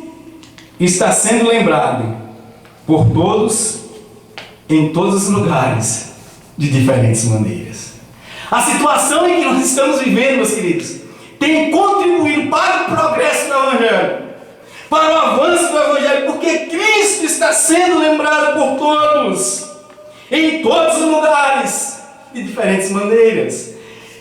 está sendo lembrado por todos, em todos os lugares, de diferentes maneiras. A situação em que nós estamos vivendo, meus queridos, tem contribuído para o progresso do Evangelho, para o avanço do Evangelho, porque Cristo está sendo lembrado por todos, em todos os lugares, de diferentes maneiras.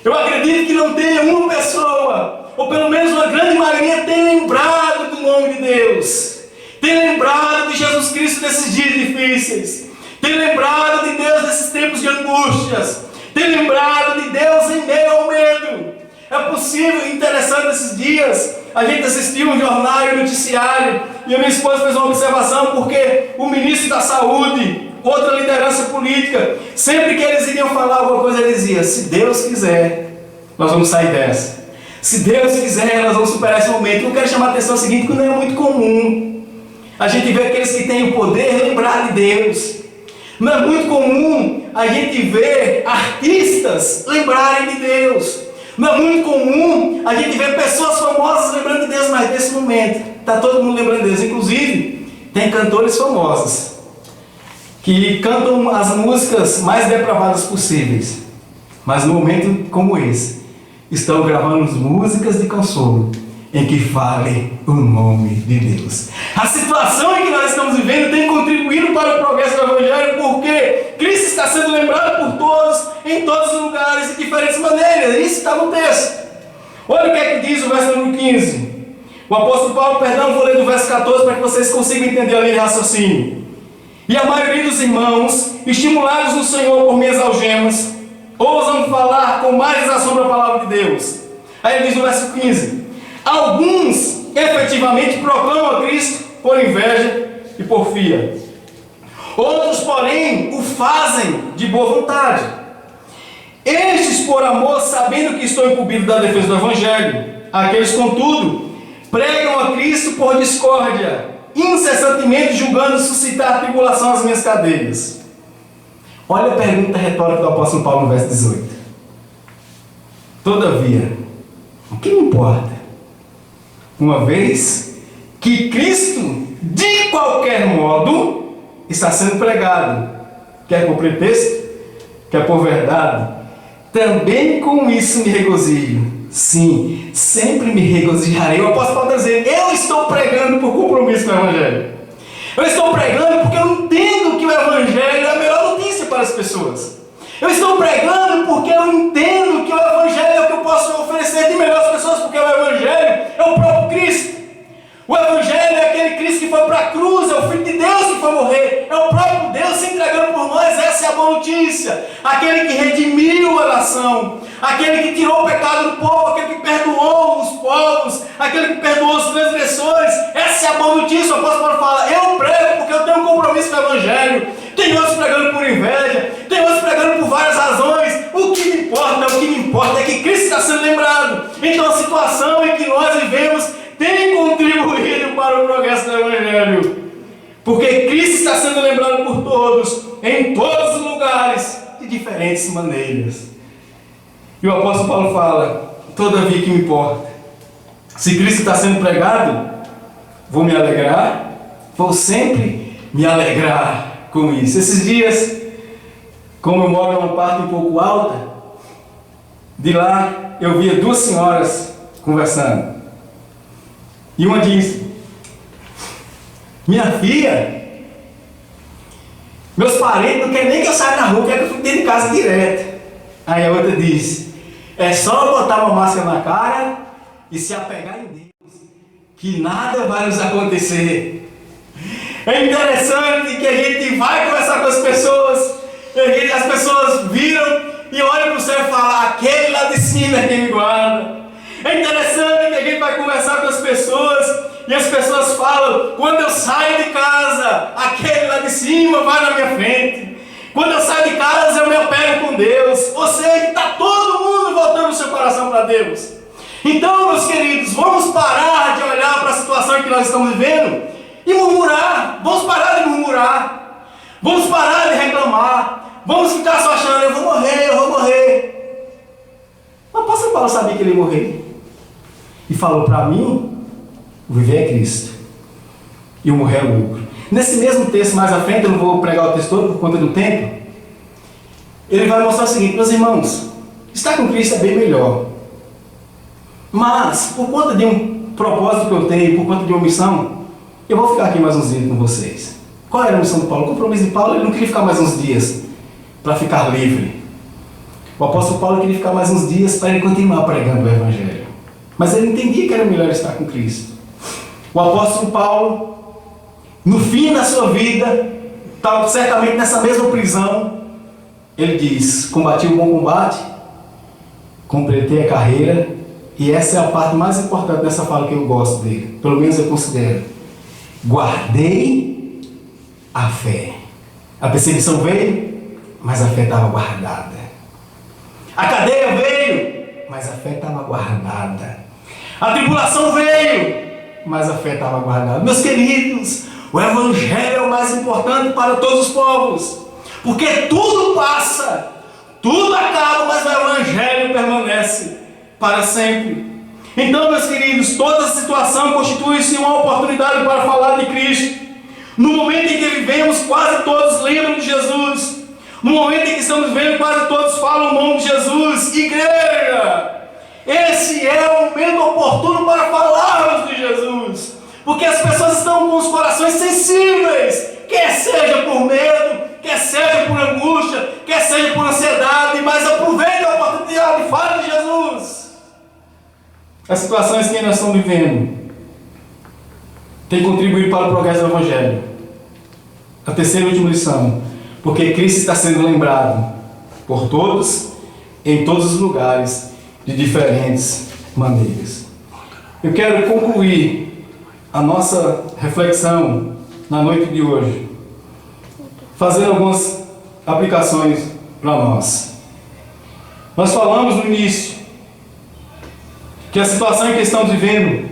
Eu acredito que não tenha uma pessoa, ou pelo menos uma grande maioria, tem lembrado do nome de Deus, tem lembrado de Jesus Cristo nesses dias difíceis, tem lembrado de Deus nesses tempos de angústias, tem lembrado de Deus em meio ao medo. É possível, interessante esses dias, a gente assistiu um jornal e um noticiário, e a minha esposa fez uma observação, porque o ministro da Saúde, outra liderança política, sempre que eles iriam falar alguma coisa, ele dizia: se Deus quiser, nós vamos sair dessa. Se Deus quiser, nós vamos superar esse momento. Eu quero chamar a atenção ao seguinte, que não é muito comum a gente ver aqueles que têm o poder lembrar de Deus. Não é muito comum a gente ver artistas lembrarem de Deus. Não é muito comum a gente ver pessoas famosas lembrando de Deus, mas nesse momento está todo mundo lembrando de Deus. Inclusive, tem cantores famosos que cantam as músicas mais depravadas possíveis, mas no momento como esse, estão gravando músicas de consolo em que fale o nome de Deus. A situação em que nós estamos vivendo tem contribuído para o progresso do Evangelho, porque Cristo está sendo lembrado por todos, em todos os lugares, de diferentes maneiras. Isso está no texto. Olha o que é que diz o verso número 15. O apóstolo Paulo, vou ler do verso 14 para que vocês consigam entender a linha de raciocínio. E a maioria dos irmãos, estimulados no Senhor por minhas algemas, ousam falar com mais assombro a palavra de Deus. Aí ele diz no verso 15: alguns efetivamente proclamam a Cristo por inveja e porfia. Outros, porém, o fazem de boa vontade. Estes por amor, sabendo que estou incumbido da defesa do Evangelho. Aqueles, contudo, pregam a Cristo por discórdia, incessantemente julgando suscitar tribulação às minhas cadeias. Olha a pergunta retórica do apóstolo Paulo no verso 18. Todavia, o que me importa? Uma vez que Cristo de qualquer modo está sendo pregado, quer por pretexto, quer por verdade. Também com isso me regozijo. Sim, sempre me regozijarei. O apóstolo Paulo está dizendo: eu estou pregando por compromisso com o Evangelho. Eu estou pregando porque eu entendo que o Evangelho é a melhor notícia para as pessoas. Eu estou pregando porque eu entendo que o Evangelho é o que eu posso oferecer de melhor às pessoas, porque o Evangelho é o próprio Cristo. O Evangelho é aquele Cristo que foi para a cruz, é o Filho de Deus que foi morrer, é o próprio Deus se entregando por nós. Essa é a boa notícia. Aquele que redimiu a nação, aquele que tirou o pecado do povo, aquele que perdoou os povos, aquele que perdoou os transgressores. Essa é a boa notícia. O apóstolo Paulo fala: eu prego porque eu tenho um compromisso com o Evangelho. Tem outros pregando por inveja, tem outros pregando por várias razões. O que me importa é que Cristo está sendo lembrado. Então a situação em que nós vivemos tem contribuído para o progresso do Evangelho, porque Cristo está sendo lembrado por todos, em todos os lugares, de diferentes maneiras. E o apóstolo Paulo fala: todavia que me importa, se Cristo está sendo pregado, vou me alegrar, vou sempre me alegrar com isso. Esses dias, como eu moro numa parte um pouco alta, de lá eu via duas senhoras conversando. E uma disse: minha filha, meus parentes não querem nem que eu saia na rua, querem que eu fique dentro de casa direto. Aí a outra disse: é só botar uma máscara na cara e se apegar em Deus, que nada vai nos acontecer. É interessante que a gente vai conversar com as pessoas, e as pessoas viram e olham para o céu e falam: aquele lá de cima é quem me guarda. É interessante que a gente vai conversar com as pessoas e as pessoas falam: quando eu saio de casa, aquele lá de cima vai na minha frente. Quando eu saio de casa, eu me apego com Deus. Ou seja, está todo mundo voltando o seu coração para Deus. Então, meus queridos, vamos parar de olhar para a situação em que nós estamos vivendo e murmurar. Vamos parar de murmurar. Vamos parar de reclamar. Vamos ficar só achando: eu vou morrer, eu vou morrer. O apóstolo Paulo sabia que ele ia morrer. E falou: para mim, o viver é Cristo e o morrer é lucro. Nesse mesmo texto, mais à frente, eu não vou pregar o texto todo por conta do tempo, ele vai mostrar o seguinte: meus irmãos, estar com Cristo é bem melhor. Mas, por conta de um propósito que eu tenho, por conta de uma missão, eu vou ficar aqui mais uns dias com vocês. Qual era a missão de Paulo? O compromisso de Paulo, ele não queria ficar mais uns dias para ficar livre. O apóstolo Paulo queria ficar mais uns dias para ele continuar pregando o Evangelho. Mas ele entendia que era melhor estar com Cristo. O apóstolo Paulo, no fim da sua vida, estava certamente nessa mesma prisão. Ele diz: combati o bom combate, completei a carreira. E essa é a parte mais importante dessa fala que eu gosto dele, pelo menos eu considero: guardei a fé. A perseguição veio, mas a fé estava guardada. A cadeia veio, mas a fé estava guardada. A tribulação veio, mas a fé estava guardada. Meus queridos, o Evangelho é o mais importante para todos os povos, porque tudo passa, tudo acaba, mas o Evangelho permanece para sempre. Então, meus queridos, toda essa situação constitui-se uma oportunidade para falar de Cristo. No momento em que vivemos, quase todos lembram de Jesus. No momento em que estamos vivendo, quase todos falam o nome de Jesus. Igreja, esse é o momento oportuno para falarmos de Jesus, porque as pessoas estão com os corações sensíveis, quer seja por medo, quer seja por angústia, quer seja por ansiedade, mas aproveite a oportunidade e fale de Jesus. As situações que nós estamos vivendo têm contribuído para o progresso do Evangelho. A terceira e última lição: porque Cristo está sendo lembrado por todos, em todos os lugares, de diferentes maneiras. Eu quero concluir a nossa reflexão na noite de hoje, fazendo algumas aplicações para nós. Nós falamos no início que a situação em que estamos vivendo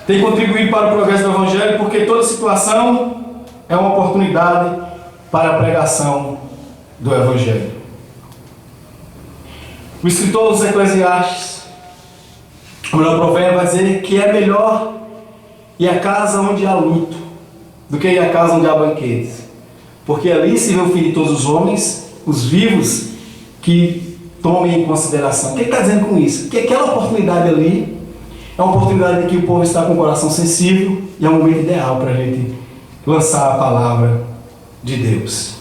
tem contribuído para o progresso do Evangelho, porque toda situação é uma oportunidade para a pregação do Evangelho. O escritor dos Eclesiastes, o melhor provérbio, vai dizer que é melhor ir à casa onde há luto do que ir à casa onde há banquetes. Porque ali se vê o Filho de todos os homens, os vivos, que tomem em consideração. O que ele está dizendo com isso? Que aquela oportunidade ali é uma oportunidade em que o povo está com o coração sensível e é um momento ideal para a gente lançar a palavra de Deus.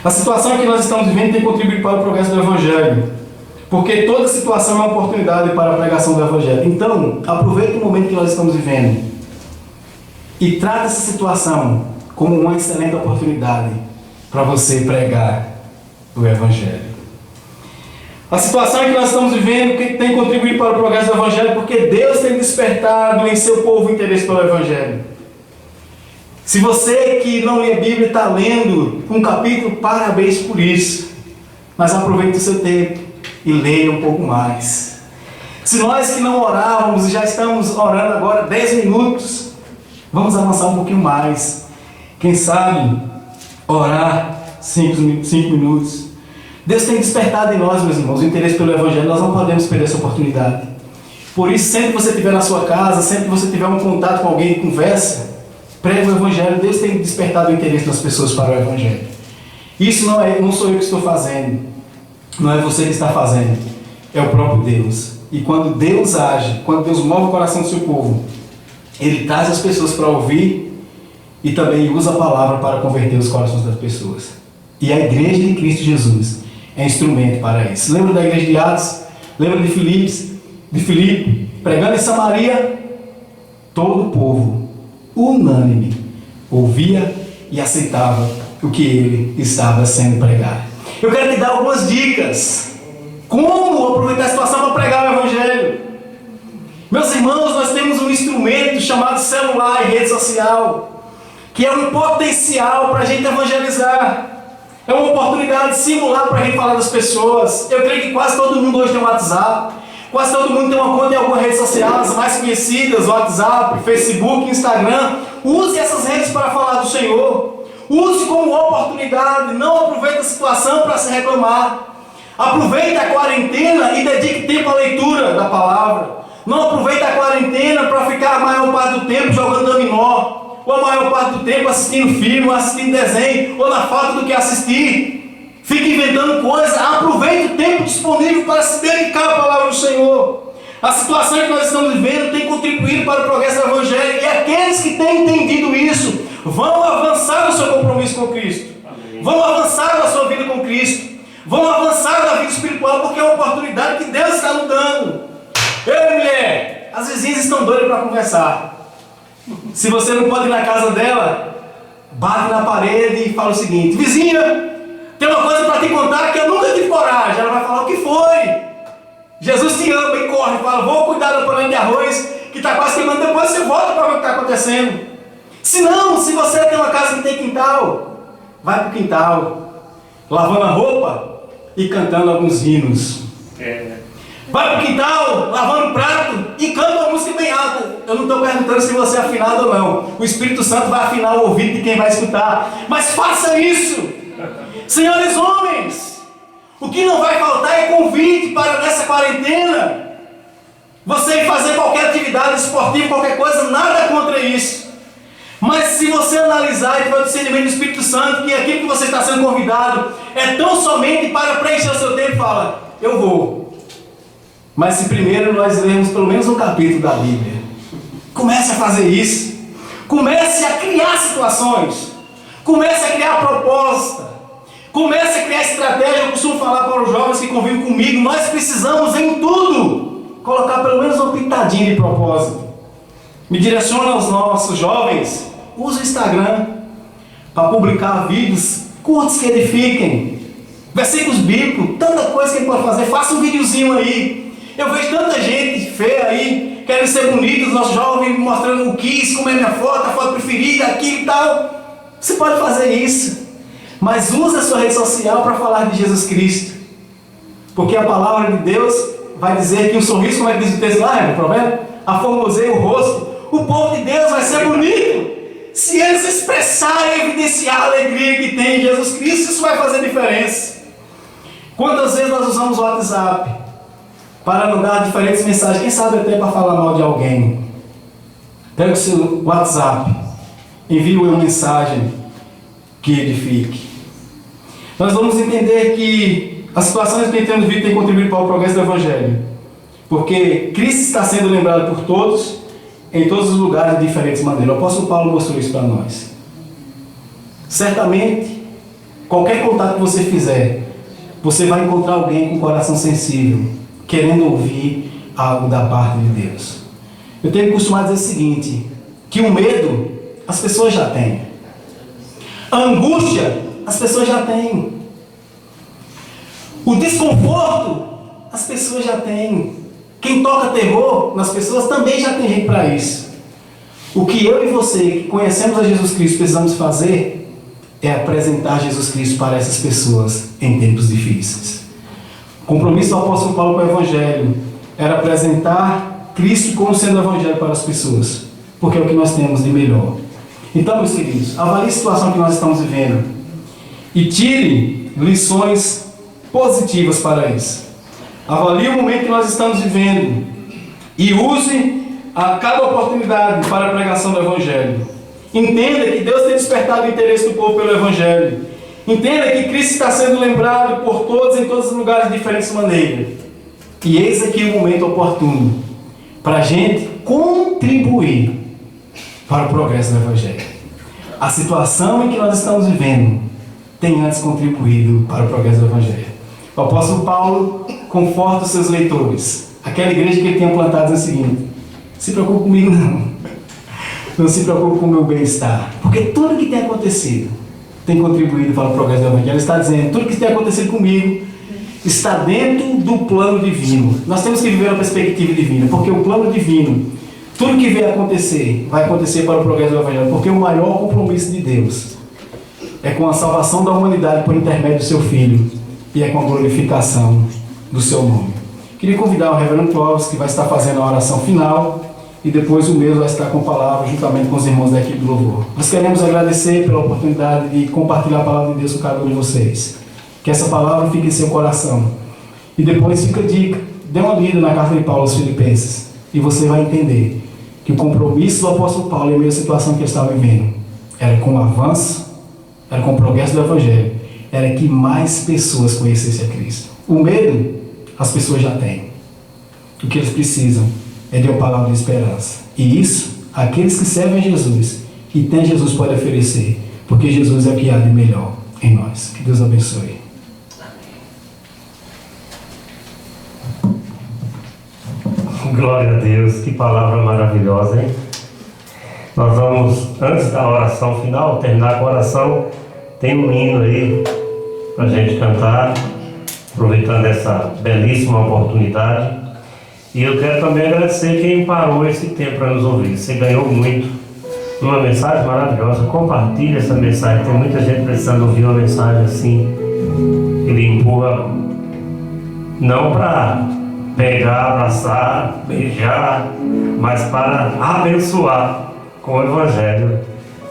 A situação que nós estamos vivendo tem contribuído para o progresso do Evangelho, porque toda situação é uma oportunidade para a pregação do Evangelho. Então, aproveite o momento que nós estamos vivendo e trate essa situação como uma excelente oportunidade para você pregar o Evangelho. A situação que nós estamos vivendo tem contribuído para o progresso do Evangelho porque Deus tem despertado em seu povo o interesse pelo Evangelho. Se você que não lê a Bíblia está lendo um capítulo, parabéns por isso. Mas aproveite o seu tempo e leia um pouco mais. Se nós que não orávamos e já estamos orando agora 10 minutos, vamos avançar um pouquinho mais. Quem sabe orar 5 minutos. Deus tem despertado em nós, meus irmãos, o interesse pelo Evangelho. Nós não podemos perder essa oportunidade. Por isso, sempre que você estiver na sua casa, sempre que você tiver um contato com alguém e conversa, pregue o Evangelho. Deus tem despertado o interesse das pessoas para o Evangelho. Isso não sou eu que estou fazendo. Não é você que está fazendo. É o próprio Deus. E quando Deus age, quando Deus move o coração do seu povo, Ele traz as pessoas para ouvir e também usa a palavra para converter os corações das pessoas. E a igreja de Cristo Jesus é instrumento para isso. Lembra da igreja de Atos? Lembra de Filipe, pregando em Samaria? Todo o povo, unânime, ouvia e aceitava o que ele estava sendo pregado. Eu quero te dar algumas dicas. Como aproveitar a situação para pregar o Evangelho. Meus irmãos, nós temos um instrumento chamado celular e rede social, que é um potencial para a gente evangelizar. É uma oportunidade singular para a gente falar das pessoas. Eu creio que quase todo mundo hoje tem um WhatsApp. Quase todo mundo tem uma conta em alguma rede social, as mais conhecidas, WhatsApp, Facebook, Instagram. Use essas redes para falar do Senhor. Use como oportunidade. Não aproveite a situação para se reclamar. Aproveite a quarentena e dedique tempo à leitura da palavra. Não aproveite a quarentena para ficar a maior parte do tempo jogando dominó. Ou a maior parte do tempo assistindo filme, ou assistindo desenho, ou na falta do que assistir. Fique inventando coisas. Aproveite o tempo disponível para se dedicar à palavra do Senhor. A situação que nós estamos vivendo tem contribuído para o progresso do Evangelho. E aqueles que têm entendido isso vão avançar no seu compromisso com Cristo. Vão avançar na sua vida com Cristo. Vão avançar na vida espiritual, porque é uma oportunidade que Deus está nos dando. Ei, mulher, as vizinhas estão doidas para conversar. Se você não pode ir na casa dela, bate na parede e fala o seguinte: vizinha, tem uma coisa para te contar que eu nunca tive coragem. Ela vai falar: o que foi? Jesus te ama, e corre e fala: vou cuidar do panela de arroz que está quase queimando. Depois você volta para ver o que está acontecendo. Se não, se você tem uma casa que tem quintal, vai para o quintal, lavando a roupa e cantando alguns hinos. Vai para o quintal, lavando o prato e canta uma música bem alta. Eu não estou perguntando se você é afinado ou não. O Espírito Santo vai afinar o ouvido de quem vai escutar. Mas faça isso. Senhores homens, o que não vai faltar é convite para nessa quarentena você fazer qualquer atividade esportiva, qualquer coisa, nada contra isso. Mas se você analisar e tiver o discernimento do Espírito Santo, que aquilo que você está sendo convidado é tão somente para preencher o seu tempo, fala: eu vou. Mas se primeiro nós lermos pelo menos um capítulo da Bíblia, comece a fazer isso. Comece a criar situações. Comece a criar proposta. Comece a criar estratégia. Eu costumo falar para os jovens que convivem comigo: nós precisamos em tudo colocar pelo menos uma pitadinha de propósito. Me direciona aos nossos jovens: use o Instagram para publicar vídeos curtos que edifiquem, versículos bíblicos, tanta coisa que a gente pode fazer. Faça um videozinho aí. Eu vejo tanta gente feia aí, querendo ser bonita, os nossos jovens mostrando o kiss, como é minha foto, a foto preferida, aquilo e tal. Você pode fazer isso, mas use a sua rede social para falar de Jesus Cristo, porque a palavra de Deus vai dizer que o sorriso, como é que diz o texto lá, no provérbio, aformoseia o rosto. O povo de Deus vai ser bonito se eles expressarem e evidenciar a alegria que tem em Jesus Cristo. Isso vai fazer diferença. Quantas vezes nós usamos o WhatsApp para mandar diferentes mensagens, quem sabe até para falar mal de alguém? Pega o seu WhatsApp envie uma mensagem que edifique. Nós vamos entender que as situações que temos vivido têm contribuído para o progresso do Evangelho, porque Cristo está sendo lembrado por todos, em todos os lugares de diferentes maneiras. O apóstolo Paulo mostrou isso para nós. Certamente, qualquer contato que você fizer, você vai encontrar alguém com o coração sensível, querendo ouvir algo da parte de Deus. Eu tenho costumado dizer o seguinte, que o medo, as pessoas já têm. A angústia, as pessoas já têm. O desconforto, as pessoas já têm. Quem toca terror nas pessoas também já tem gente para isso. O que eu e você, que conhecemos a Jesus Cristo, precisamos fazer é apresentar Jesus Cristo para essas pessoas em tempos difíceis. O compromisso do apóstolo Paulo com o Evangelho era apresentar Cristo como sendo o Evangelho para as pessoas, porque é o que nós temos de melhor. Então, meus queridos, avalie a situação que nós estamos vivendo e tire lições positivas para isso. Avalie o momento que nós estamos vivendo e use a cada oportunidade para a pregação do Evangelho. Entenda que Deus tem despertado o interesse do povo pelo Evangelho. Entenda que Cristo está sendo lembrado por todos em todos os lugares de diferentes maneiras. E eis aqui o momento oportuno para a gente contribuir para o progresso do Evangelho. A situação em que nós estamos vivendo tem antes contribuído para o progresso do Evangelho. O apóstolo Paulo conforta os seus leitores. Aquela igreja que ele tinha plantado é o seguinte: não se preocupe comigo não. Não se preocupe com o meu bem-estar. Porque tudo que tem acontecido tem contribuído para o progresso do Evangelho. Ele está dizendo, tudo que tem acontecido comigo está dentro do plano divino. Nós temos que viver a perspectiva divina, porque o plano divino, tudo que vier acontecer, vai acontecer para o progresso do Evangelho, porque o maior compromisso de Deus é com a salvação da humanidade por intermédio do seu Filho e é com a glorificação do seu nome. Queria convidar o reverendo Clóvis, que vai estar fazendo a oração final, e depois o mesmo vai estar com a palavra, juntamente com os irmãos da equipe do louvor. Nós queremos agradecer pela oportunidade de compartilhar a palavra de Deus com cada um de vocês. Que essa palavra fique em seu coração. E depois fica a dica, dê uma lida na carta de Paulo aos Filipenses, e você vai entender que o compromisso do apóstolo Paulo, em meio à situação que ele estava vivendo, era com o avanço, era com o progresso do Evangelho, era que mais pessoas conhecessem a Cristo. O medo, as pessoas já têm. O que eles precisam é de uma palavra de esperança. E isso, aqueles que servem a Jesus e têm Jesus pode oferecer, porque Jesus é o que há de melhor em nós. Que Deus abençoe. Glória a Deus, que palavra maravilhosa, hein? Nós vamos, antes da oração final, terminar com a oração, tem um hino aí para a gente cantar, aproveitando essa belíssima oportunidade. E eu quero também agradecer quem parou esse tempo para nos ouvir. Você ganhou muito, uma mensagem maravilhosa. Compartilhe essa mensagem, tem muita gente precisando ouvir uma mensagem assim. Ele empurra, não para pegar, abraçar, beijar, mas para abençoar com o Evangelho.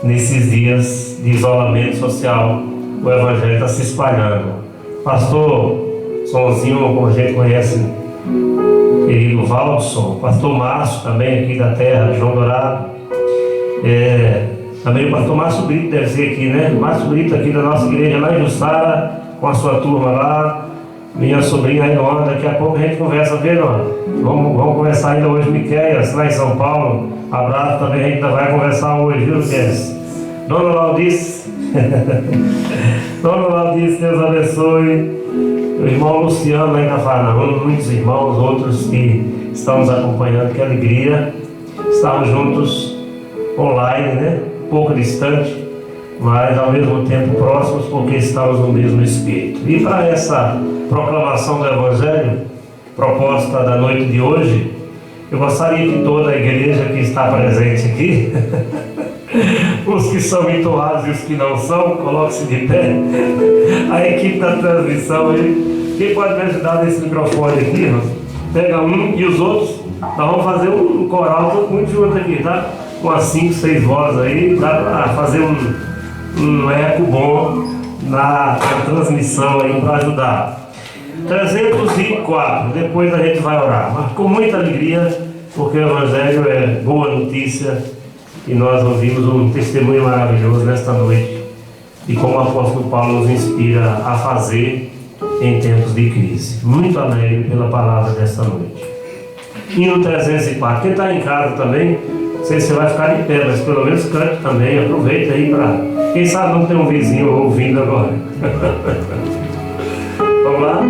Nesses dias de isolamento social, o Evangelho está se espalhando. Pastor Sonzinho, como a gente conhece, querido Valdson, pastor Márcio também aqui da terra, João Dourado, também o pastor Márcio Brito deve ser aqui, né? Márcio Brito aqui da nossa igreja lá em Jussara, com a sua turma lá. Minha sobrinha Ainona, daqui a pouco a gente conversa, ok, Ainona? Vamos conversar ainda hoje, Miqueias, lá em São Paulo. Abraço também, a gente ainda vai conversar hoje, viu, Miqueias? Dona Laudice, Dona Laudice, Deus abençoe. O irmão Luciano lá em Cafarnaum, muitos irmãos, outros que estão nos acompanhando, que alegria. Estamos juntos online, né? Um pouco distante, mas ao mesmo tempo próximos, porque estamos no mesmo Espírito. E para essa proclamação do Evangelho, proposta da noite de hoje, eu gostaria que toda a igreja que está presente aqui, os que são entoados e os que não são, coloque-se de pé. A equipe da transmissão aí, quem pode me ajudar nesse microfone aqui, irmão? Pega um e os outros, nós vamos fazer um coral todo muito junto aqui, tá? Com as 5, 6 vozes aí, dá para fazer um eco bom na transmissão aí para ajudar. 304, depois a gente vai orar, mas com muita alegria, porque o Evangelho é boa notícia, e nós ouvimos um testemunho maravilhoso nesta noite e como o apóstolo Paulo nos inspira a fazer em tempos de crise. Muito alegre pela palavra desta noite. Hino 304. Quem está em casa também, não sei se você vai ficar de pé, mas pelo menos cante também. Aproveita aí para... Quem sabe não tem um vizinho ouvindo agora. Vamos lá?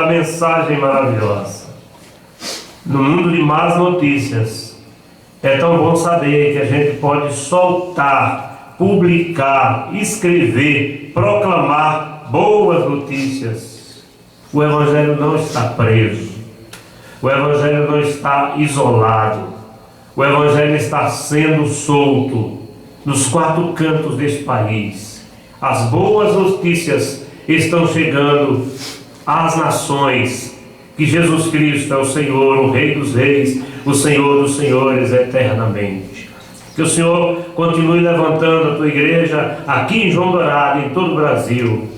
Mensagem maravilhosa. No mundo de más notícias, é tão bom saber que a gente pode soltar, publicar, escrever, proclamar boas notícias. O Evangelho não está preso, o Evangelho não está isolado, o Evangelho está sendo solto nos quatro cantos deste país. As boas notícias estão chegando às nações, que Jesus Cristo é o Senhor, o Rei dos Reis, o Senhor dos Senhores eternamente. Que o Senhor continue levantando a tua igreja aqui em João Dourado, em todo o Brasil,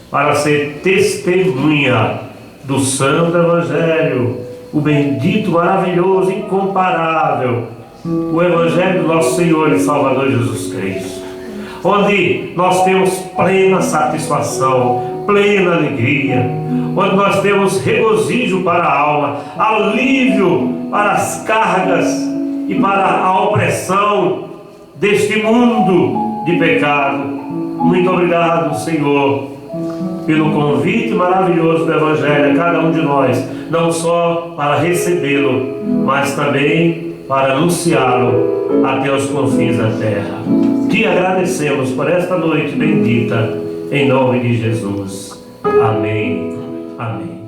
para ser testemunha do Santo Evangelho, o bendito, maravilhoso, incomparável, o Evangelho do nosso Senhor e Salvador Jesus Cristo, onde nós temos plena satisfação, plena alegria, onde nós temos regozijo para a alma, alívio para as cargas e para a opressão deste mundo de pecado. Muito obrigado, Senhor, pelo convite maravilhoso do Evangelho a cada um de nós, não só para recebê-lo, mas também para anunciá-lo até os confins da terra. Te agradecemos por esta noite bendita, em nome de Jesus. Amém. Amém.